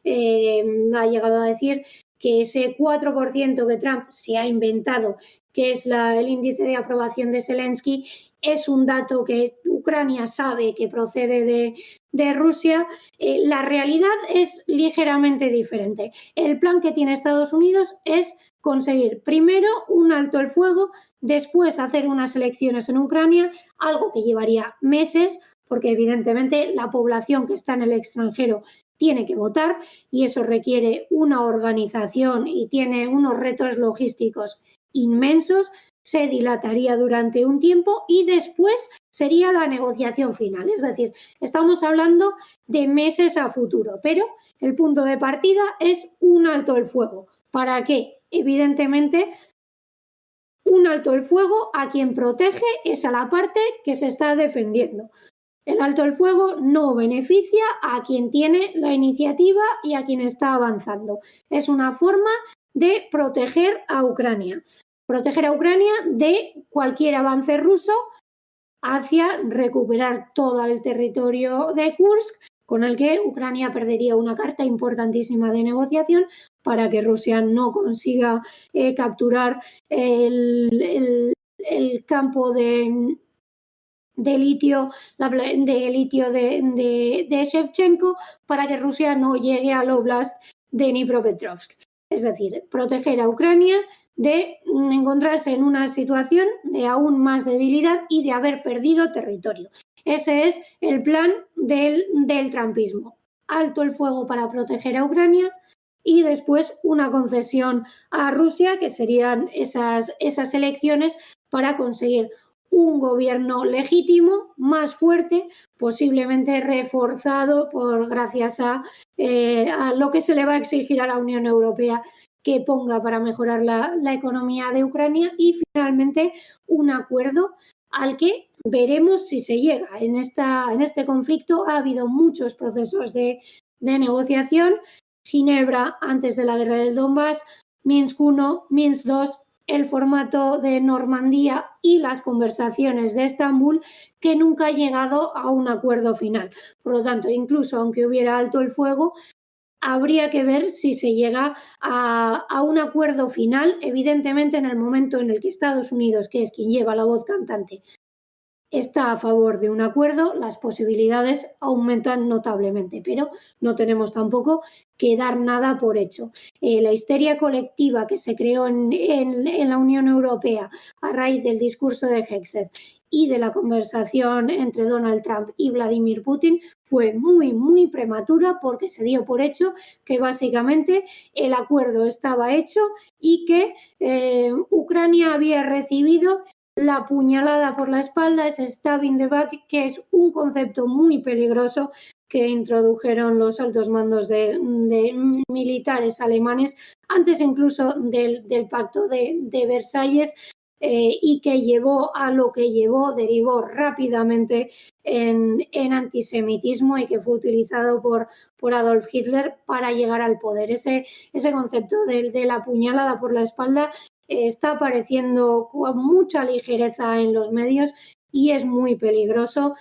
ha llegado a decir que ese 4% que Trump se ha inventado, que es el índice de aprobación de Zelensky, es un dato que Ucrania sabe que procede de Rusia. La realidad es ligeramente diferente. El plan que tiene Estados Unidos es conseguir primero un alto el fuego, después hacer unas elecciones en Ucrania, algo que llevaría meses, porque evidentemente la población que está en el extranjero tiene que votar y eso requiere una organización y tiene unos retos logísticos inmensos, se dilataría durante un tiempo y después sería la negociación final. Es decir, estamos hablando de meses a futuro, pero el punto de partida es un alto el fuego. ¿Para qué? Evidentemente, un alto el fuego a quien protege es a la parte que se está defendiendo. El alto el fuego no beneficia a quien tiene la iniciativa y a quien está avanzando. Es una forma de proteger a Ucrania. Proteger a Ucrania de cualquier avance ruso hacia recuperar todo el territorio de Kursk, con el que Ucrania perdería una carta importantísima de negociación para que Rusia no consiga capturar el campo de litio, de Shevchenko, para que Rusia no llegue al oblast de Dnipropetrovsk. Es decir, proteger a Ucrania de encontrarse en una situación de aún más debilidad y de haber perdido territorio. Ese es el plan del trumpismo. Alto el fuego para proteger a Ucrania y después una concesión a Rusia, que serían esas elecciones para conseguir un gobierno legítimo, más fuerte, posiblemente reforzado gracias a lo que se le va a exigir a la Unión Europea que ponga para mejorar la economía de Ucrania y finalmente un acuerdo al que veremos si se llega. En este conflicto ha habido muchos procesos de negociación. Ginebra antes de la guerra del Donbass, Minsk I, Minsk II, el formato de Normandía y las conversaciones de Estambul, que nunca ha llegado a un acuerdo final. Por lo tanto, incluso aunque hubiera alto el fuego, habría que ver si se llega a un acuerdo final. Evidentemente, en el momento en el que Estados Unidos, que es quien lleva la voz cantante, está a favor de un acuerdo, las posibilidades aumentan notablemente, pero no tenemos tampoco que dar nada por hecho. La histeria colectiva que se creó en la Unión Europea a raíz del discurso de Hegseth y de la conversación entre Donald Trump y Vladimir Putin fue muy, muy prematura, porque se dio por hecho que básicamente el acuerdo estaba hecho y que Ucrania había recibido la puñalada por la espalda, ese stab in the back, que es un concepto muy peligroso que introdujeron los altos mandos de militares alemanes antes incluso del pacto de Versalles, y que llevó a lo que derivó rápidamente en antisemitismo y que fue utilizado por Adolf Hitler para llegar al poder. Ese concepto de la puñalada por la espalda está apareciendo con mucha ligereza en los medios y es muy peligroso,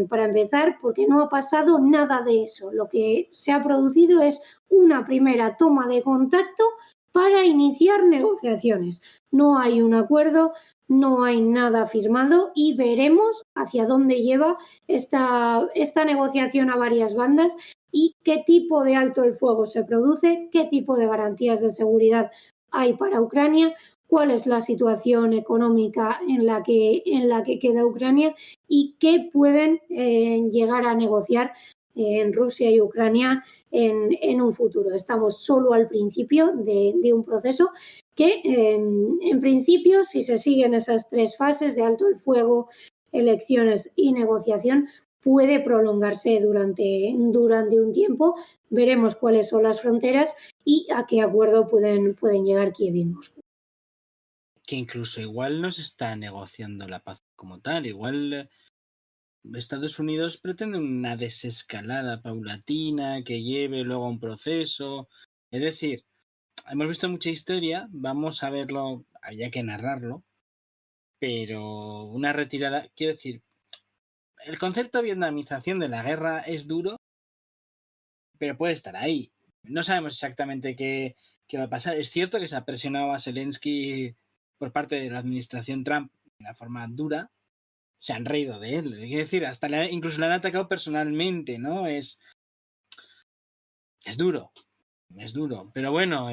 para empezar, porque no ha pasado nada de eso. Lo que se ha producido es una primera toma de contacto para iniciar negociaciones. No hay un acuerdo, no hay nada firmado y veremos hacia dónde lleva esta negociación a varias bandas y qué tipo de alto el fuego se produce, qué tipo de garantías de seguridad hay para Ucrania, cuál es la situación económica en la que queda Ucrania y qué pueden llegar a negociar en Rusia y Ucrania en un futuro. Estamos solo al principio de un proceso que, en principio, si se siguen esas tres fases de alto el fuego, elecciones y negociación, puede prolongarse durante un tiempo. Veremos cuáles son las fronteras y a qué acuerdo pueden llegar Kiev y Moscú. Que incluso igual no se está negociando la paz como tal, igual Estados Unidos pretende una desescalada paulatina que lleve luego a un proceso. Es decir, hemos visto mucha historia, vamos a verlo, había que narrarlo, pero una retirada, quiero decir, el concepto de vietnamización de la guerra es duro, pero puede estar ahí. No sabemos exactamente qué va a pasar. Es cierto que se ha presionado a Zelensky por parte de la administración Trump de una forma dura, se han reído de él. Hay que decir, incluso le han atacado personalmente, ¿no? Es duro, es duro. Pero bueno, a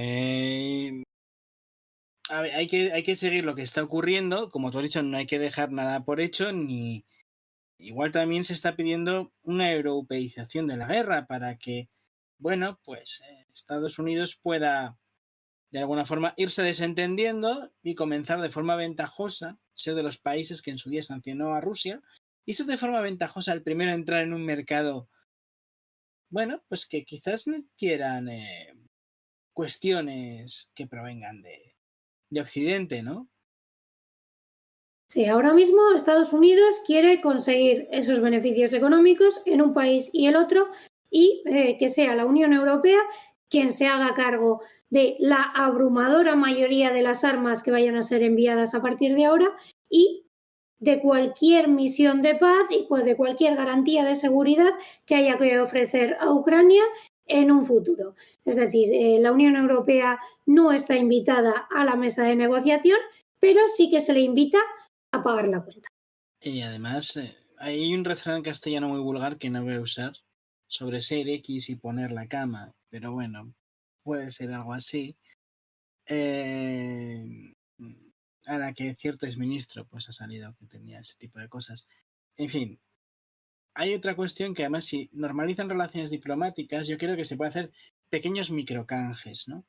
ver, hay que seguir lo que está ocurriendo. Como tú has dicho, no hay que dejar nada por hecho, ni... Igual también se está pidiendo una europeización de la guerra para que, bueno, pues Estados Unidos pueda de alguna forma irse desentendiendo y comenzar de forma ventajosa, ser de los países que en su día sancionó a Rusia, y ser de forma ventajosa el primero a entrar en un mercado, bueno, pues que quizás no quieran cuestiones que provengan de Occidente, ¿no? Sí, ahora mismo Estados Unidos quiere conseguir esos beneficios económicos en un país y el otro y que sea la Unión Europea quien se haga cargo de la abrumadora mayoría de las armas que vayan a ser enviadas a partir de ahora y de cualquier misión de paz y de cualquier garantía de seguridad que haya que ofrecer a Ucrania en un futuro. Es decir, la Unión Europea no está invitada a la mesa de negociación, pero sí que se le invita a pagar la cuenta. Y además, hay un refrán castellano muy vulgar que no voy a usar sobre ser X y poner la cama, pero bueno, puede ser algo así. Ahora que cierto exministro pues ha salido que tenía ese tipo de cosas. En fin, hay otra cuestión que además si normalizan relaciones diplomáticas, yo creo que se puede hacer pequeños microcanjes, ¿no?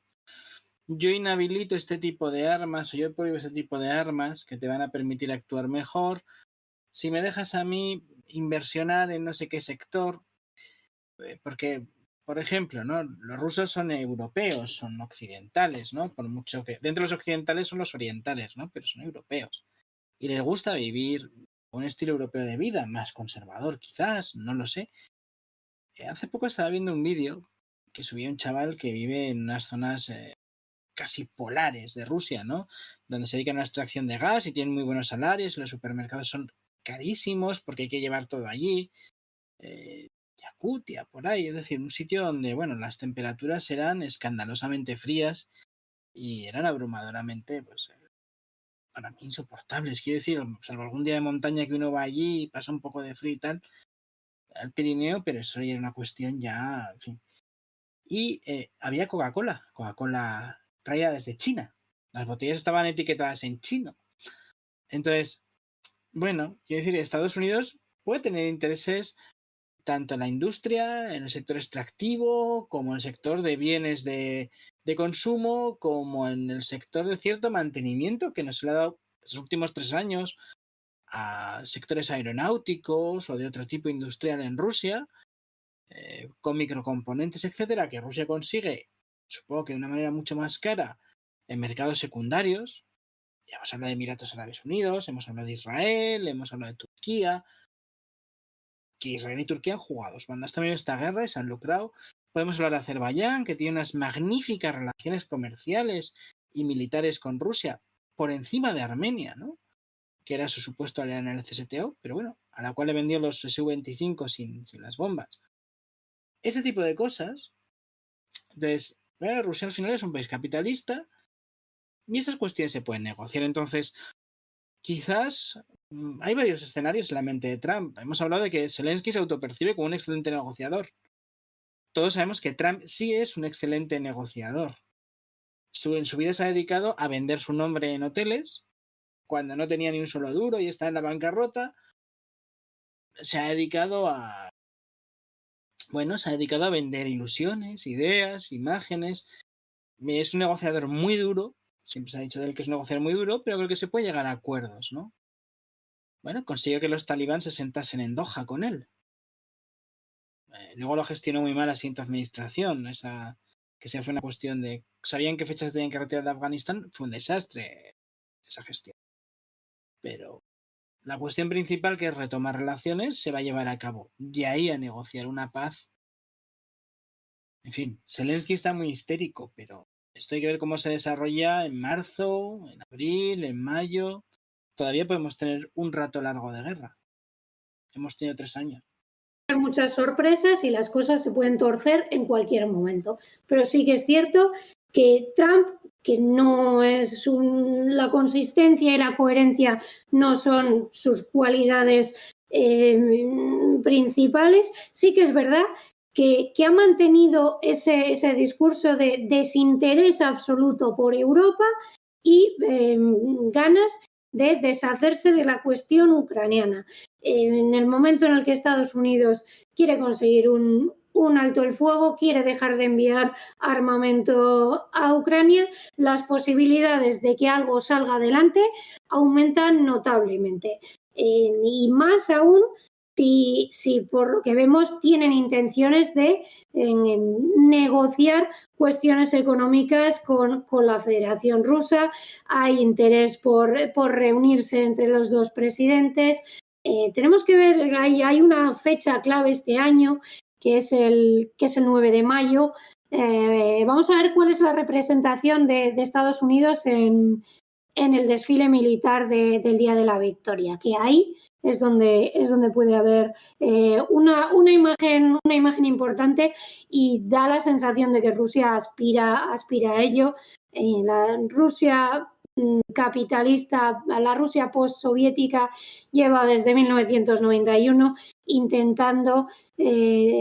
Yo inhabilito este tipo de armas o yo prohíbo este tipo de armas que te van a permitir actuar mejor. Si me dejas a mí inversionar en no sé qué sector, porque, por ejemplo, ¿no? Los rusos son europeos, son occidentales, ¿no? Por mucho que dentro de los occidentales son los orientales, ¿no? Pero son europeos. Y les gusta vivir un estilo europeo de vida, más conservador quizás, no lo sé. Hace poco estaba viendo un vídeo que subía un chaval que vive en unas zonas casi polares de Rusia, ¿no? Donde se dedican a la extracción de gas y tienen muy buenos salarios, los supermercados son carísimos porque hay que llevar todo allí. Yakutia, por ahí, es decir, un sitio donde, bueno, las temperaturas eran escandalosamente frías y eran abrumadoramente, pues, para mí insoportables. Quiero decir, salvo algún día de montaña que uno va allí y pasa un poco de frío y tal, al Pirineo, pero eso ya era una cuestión ya, en fin. Y había Coca-Cola traída desde China. Las botellas estaban etiquetadas en chino. Entonces, bueno, quiero decir, Estados Unidos puede tener intereses tanto en la industria, en el sector extractivo, como en el sector de bienes de consumo, como en el sector de cierto mantenimiento que nos ha dado estos últimos 3 años a sectores aeronáuticos o de otro tipo industrial en Rusia, con microcomponentes, etcétera, que Rusia consigue, supongo que de una manera mucho más cara, en mercados secundarios. Ya hemos hablado de Emiratos Árabes Unidos, hemos hablado de Israel, hemos hablado de Turquía, que Israel y Turquía han jugado bandas también esta guerra y se han lucrado. Podemos hablar de Azerbaiyán, que tiene unas magníficas relaciones comerciales y militares con Rusia, por encima de Armenia, ¿no? Que era su supuesto aliado en el CSTO, pero bueno, a la cual le vendió los Su-25 sin las bombas. Ese tipo de cosas. Entonces, Rusia al final es un país capitalista y esas cuestiones se pueden negociar. Entonces, quizás hay varios escenarios en la mente de Trump. Hemos hablado de que Zelensky se autopercibe como un excelente negociador. Todos sabemos que Trump sí es un excelente negociador. En su vida se ha dedicado a vender su nombre en hoteles, cuando no tenía ni un solo duro y está en la bancarrota. Se ha dedicado a... Bueno, se ha dedicado a vender ilusiones, ideas, imágenes. Es un negociador muy duro. Siempre se ha dicho de él que es un negociador muy duro, pero creo que se puede llegar a acuerdos, ¿no? Bueno, consiguió que los talibán se sentasen en Doha con él. Luego lo gestionó muy mal la siguiente administración. Que se fue una cuestión de... ¿Sabían qué fechas tenían que retirar de Afganistán? Fue un desastre esa gestión. Pero la cuestión principal, que es retomar relaciones, se va a llevar a cabo. De ahí a negociar una paz. En fin, Zelensky está muy histérico, pero esto hay que ver cómo se desarrolla en marzo, en abril, en mayo. Todavía podemos tener un rato largo de guerra. Hemos tenido 3 años. Hay muchas sorpresas y las cosas se pueden torcer en cualquier momento. Pero sí que es cierto que Trump que no es la consistencia y la coherencia no son sus cualidades principales. Sí que es verdad que ha mantenido ese discurso de desinterés absoluto por Europa y ganas de deshacerse de la cuestión ucraniana. En el momento en el que Estados Unidos quiere conseguir un alto el fuego, quiere dejar de enviar armamento a Ucrania, las posibilidades de que algo salga adelante aumentan notablemente. Y más aún si por lo que vemos tienen intenciones de negociar cuestiones económicas con la Federación Rusa. Hay interés por reunirse entre los dos presidentes. Tenemos que ver, hay una fecha clave este año, que es el 9 de mayo. Vamos a ver cuál es la representación de Estados Unidos en el desfile militar del Día de la Victoria, que ahí es donde puede haber una imagen importante, y da la sensación de que Rusia aspira a ello. La Rusia capitalista, la Rusia postsoviética, lleva desde 1991 intentando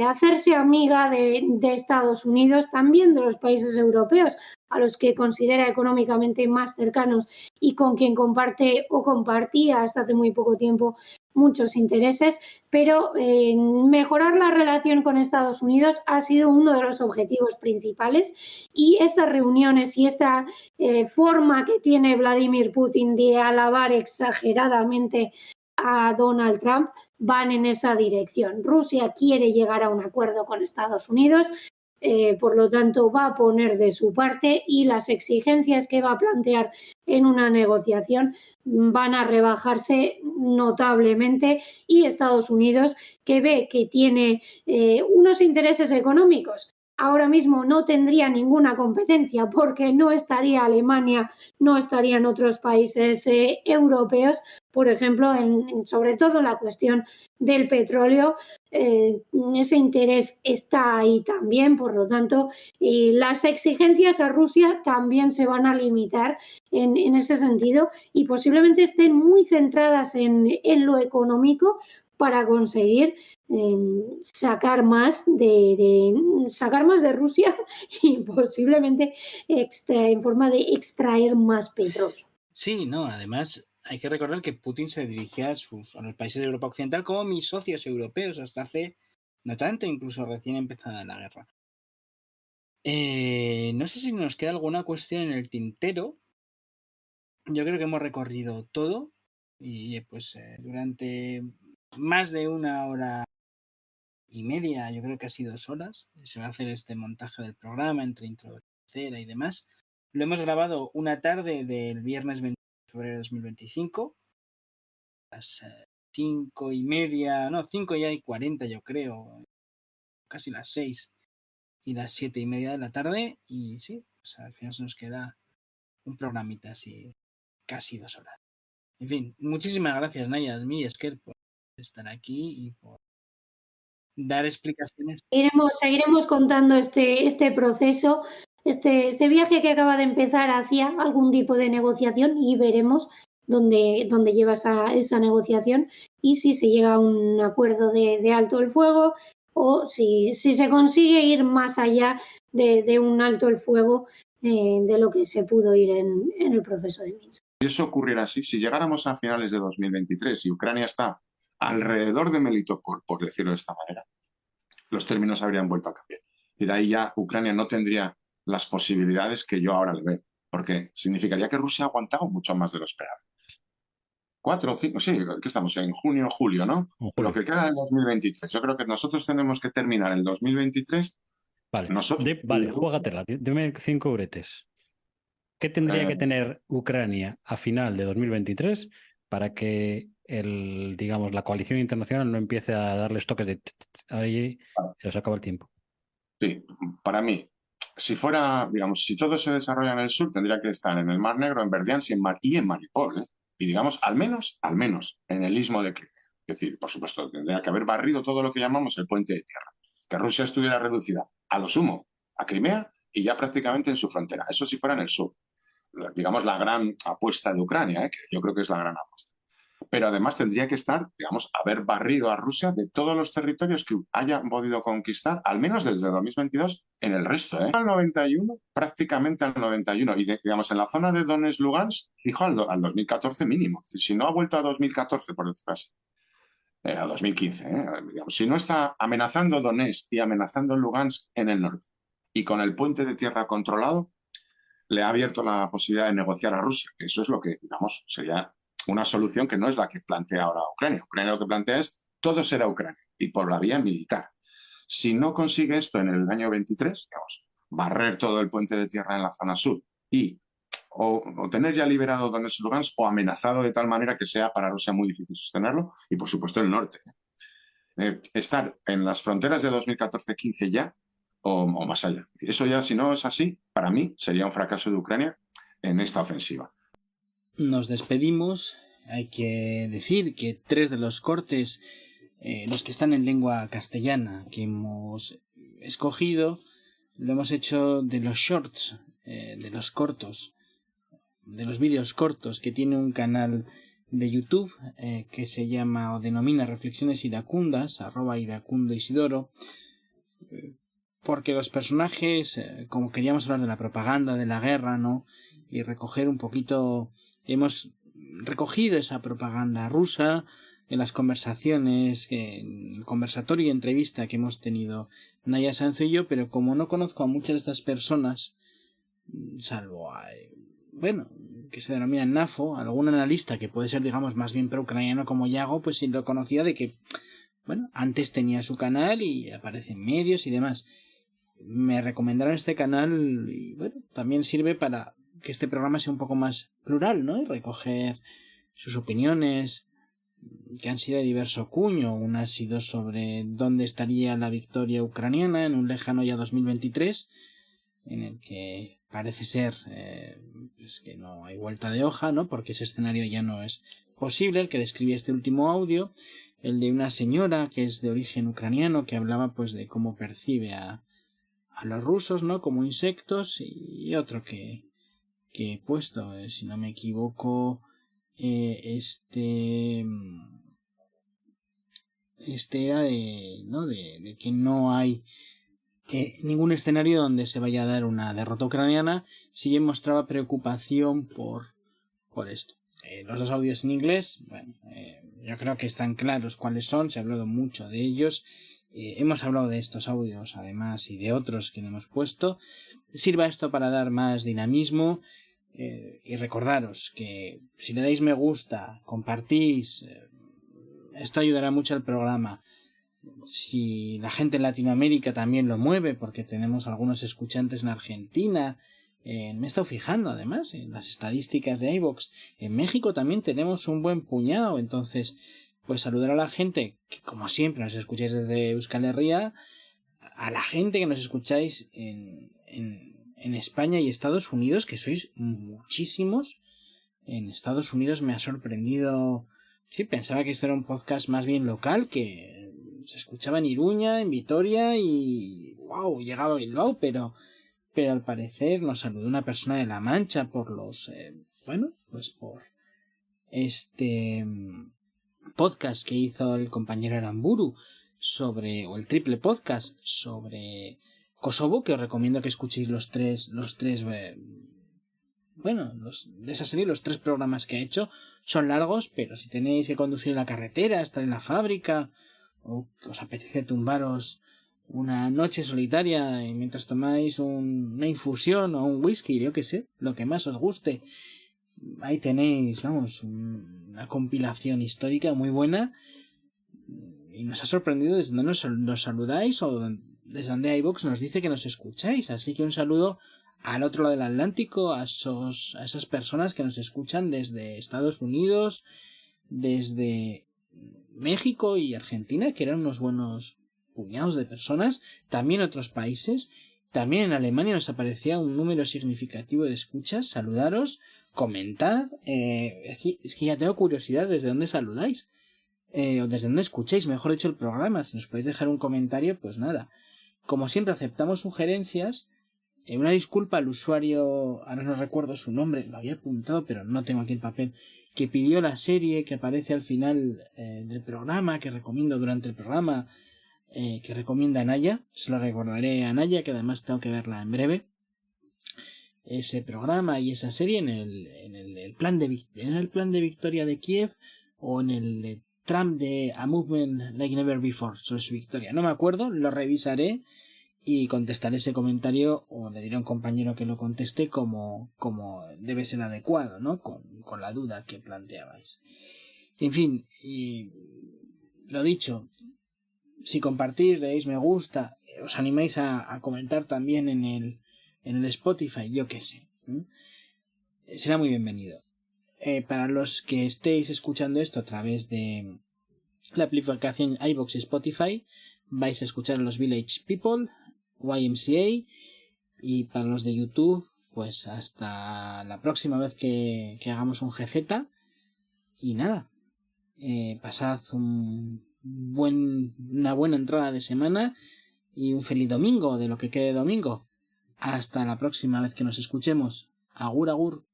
hacerse amiga de Estados Unidos, también de los países europeos, a los que considera económicamente más cercanos y con quien comparte o compartía hasta hace muy poco tiempo muchos intereses, pero mejorar la relación con Estados Unidos ha sido uno de los objetivos principales, y estas reuniones y esta forma que tiene Vladimir Putin de alabar exageradamente a Donald Trump van en esa dirección. Rusia quiere llegar a un acuerdo con Estados Unidos, por lo tanto va a poner de su parte, y las exigencias que va a plantear en una negociación van a rebajarse notablemente, y Estados Unidos, que ve que tiene unos intereses económicos, ahora mismo no tendría ninguna competencia porque no estaría Alemania, no estarían otros países europeos, por ejemplo, sobre todo en la cuestión del petróleo. Ese interés está ahí también, por lo tanto, las exigencias a Rusia también se van a limitar en ese sentido, y posiblemente estén muy centradas en lo económico para conseguir sacar más de Rusia y posiblemente en forma de extraer más petróleo. Sí, no, además hay que recordar que Putin se dirigía a los países de Europa Occidental como mis socios europeos hasta hace no tanto, incluso recién empezada la guerra. No sé si nos queda alguna cuestión en el tintero. Yo creo que hemos recorrido todo, y pues durante más de 1 hora y media, yo creo que casi 2 horas, se va a hacer este montaje del programa entre intro y demás. Lo hemos grabado una tarde del viernes 20 de febrero de 2025, a las 5:30, no, 5:40 yo creo, casi las 6 y las 7:30 de la tarde, y sí, pues al final se nos queda un programita así, casi 2 horas. En fin, muchísimas gracias, Nayas, Esker, por estar aquí y por dar explicaciones. Seguiremos contando este proceso, este viaje que acaba de empezar hacia algún tipo de negociación, y veremos dónde lleva esa negociación, y si se llega a un acuerdo de alto el fuego, o si se consigue ir más allá de un alto el fuego de lo que se pudo ir en el proceso de Minsk. Si eso ocurriera así, si llegáramos a finales de 2023 y Ucrania está alrededor de Melitopol, por decirlo de esta manera, los términos habrían vuelto a cambiar. Es decir, ahí ya Ucrania no tendría las posibilidades que yo ahora le veo, porque significaría que Rusia ha aguantado mucho más de lo esperado. 4 o 5, sí, que estamos en junio, julio, ¿no? Lo que queda del 2023. Yo creo que nosotros tenemos que terminar el 2023. Vale, Rusia, juégatela, dime 5 bretes. ¿Qué tendría que tener Ucrania a final de 2023 para que la coalición internacional no empiece a darles toques de ahí se os acaba el tiempo? Sí, para mí, si fuera, digamos, si todo se desarrolla en el sur, tendría que estar en el Mar Negro, en Berdiansk y en Mariupol, ¿eh? Y digamos, al menos, en el istmo de Crimea. Es decir, por supuesto, tendría que haber barrido todo lo que llamamos el puente de tierra. Que Rusia estuviera reducida a lo sumo a Crimea y ya prácticamente en su frontera. Eso si fuera en el sur. digamos, la gran apuesta de Ucrania, que yo creo que es la gran apuesta. Pero además tendría que estar, digamos, haber barrido a Rusia de todos los territorios que haya podido conquistar, al menos desde 2022, en el resto. Al 91, prácticamente al 91. Y, digamos, en la zona de Donetsk, Lugansk, fijo al 2014 mínimo. Es decir, si no ha vuelto a 2014, por decirlo así, a 2015, digamos, si no está amenazando Donetsk y amenazando Lugansk en el norte, y con el puente de tierra controlado, le ha abierto la posibilidad de negociar a Rusia, que eso es lo que, digamos, sería una solución que no es la que plantea ahora Ucrania. Ucrania lo que plantea es todo será Ucrania y por la vía militar. Si no consigue esto en el año 23, digamos, barrer todo el puente de tierra en la zona sur y o tener ya liberado Donetsk y Lugansk o amenazado de tal manera que sea para Rusia muy difícil sostenerlo, y por supuesto el norte. Estar en las fronteras de 2014-15 ya o más allá. Eso ya, si no es así, para mí sería un fracaso de Ucrania en esta ofensiva. Nos despedimos. Hay que decir que 3 de los cortes, los que están en lengua castellana, que hemos escogido, lo hemos hecho de los shorts, de los cortos, de los vídeos cortos, que tiene un canal de YouTube que se llama o denomina Reflexiones Iracundas, @iracundo_isidoro, porque los personajes, como queríamos hablar de la propaganda, de la guerra, ¿no? Y recoger un poquito, hemos recogido esa propaganda rusa en las conversaciones, en el conversatorio y entrevista que hemos tenido Naya Sanzo y yo, pero como no conozco a muchas de estas personas, salvo a, que se denominan NAFO, algún analista que puede ser, digamos, más bien pro-ucraniano como Yago, pues sí lo conocía de que, antes tenía su canal y aparece en medios y demás. Me recomendaron este canal y, también sirve para que este programa sea un poco más plural, ¿no? Y recoger sus opiniones, que han sido de diverso cuño. Una ha sido sobre dónde estaría la victoria ucraniana en un lejano ya 2023, en el que parece ser pues que no hay vuelta de hoja, ¿no? Porque ese escenario ya no es posible. El que describía este último audio, el de una señora que es de origen ucraniano, que hablaba pues de cómo percibe a los rusos, ¿no? Como insectos, y otro que he puesto, si no me equivoco, este era de que no hay ningún escenario donde se vaya a dar una derrota ucraniana. Sí mostraba preocupación por esto. Los dos audios en inglés, yo creo que están claros cuáles son, se ha hablado mucho de ellos. Hemos hablado de estos audios además y de otros que le hemos puesto. Sirva esto para dar más dinamismo, y recordaros que si le dais me gusta, compartís, esto ayudará mucho al programa. Si la gente en Latinoamérica también lo mueve, porque tenemos algunos escuchantes en Argentina, me he estado fijando además en las estadísticas de iVoox, en México también tenemos un buen puñado. Entonces, pues saludar a la gente que, como siempre, nos escucháis desde Euskal Herria, a la gente que nos escucháis en España y Estados Unidos, que sois muchísimos. En Estados Unidos me ha sorprendido. Sí, pensaba que esto era un podcast más bien local, que se escuchaba en Iruña, en Vitoria y wow, llegaba a Bilbao, pero al parecer nos saludó una persona de La Mancha por los pues por este podcast que hizo el compañero Aramburu o el triple podcast sobre Kosovo, que os recomiendo que escuchéis los tres de esa serie, los 3 programas que ha hecho. Son largos, pero si tenéis que conducir en la carretera, estar en la fábrica, o os apetece tumbaros una noche solitaria y mientras tomáis una infusión o un whisky, yo que sé, lo que más os guste, ahí tenéis, una compilación histórica muy buena. Y nos ha sorprendido desde donde nos saludáis, o desde donde iVoox nos dice que nos escucháis. Así que un saludo al otro lado del Atlántico, a esas personas que nos escuchan desde Estados Unidos, desde México y Argentina, que eran unos buenos puñados de personas, también otros países. También en Alemania nos aparecía un número significativo de escuchas. Saludaros, comentad, es que ya tengo curiosidad desde dónde saludáis, o desde dónde escucháis, mejor dicho, el programa. Si nos podéis dejar un comentario, pues nada. Como siempre, aceptamos sugerencias. Una disculpa al usuario, ahora no recuerdo su nombre, lo había apuntado pero no tengo aquí el papel, que pidió la serie que aparece al final del programa, que recomiendo durante el programa, que recomienda a Naya. Se lo recordaré a Naya, que además tengo que verla en breve. Ese programa y esa serie en el plan de victoria de Kiev, o en el Trump de A Movement Like Never Before, sobre su victoria. No me acuerdo, lo revisaré y contestaré ese comentario, o le diré a un compañero que lo conteste como debe ser adecuado, ¿no? Con la duda que planteabais. En fin, y lo dicho, si compartís, le dais me gusta, os animáis a comentar también en el Spotify, yo qué sé, será muy bienvenido. Para los que estéis escuchando esto a través de la aplicación iVoox y Spotify, vais a escuchar a los Village People, YMCA, y para los de YouTube, pues hasta la próxima vez que hagamos un GZ. Y nada, pasad una buena entrada de semana y un feliz domingo, de lo que quede domingo. Hasta la próxima vez que nos escuchemos. Agur, agur.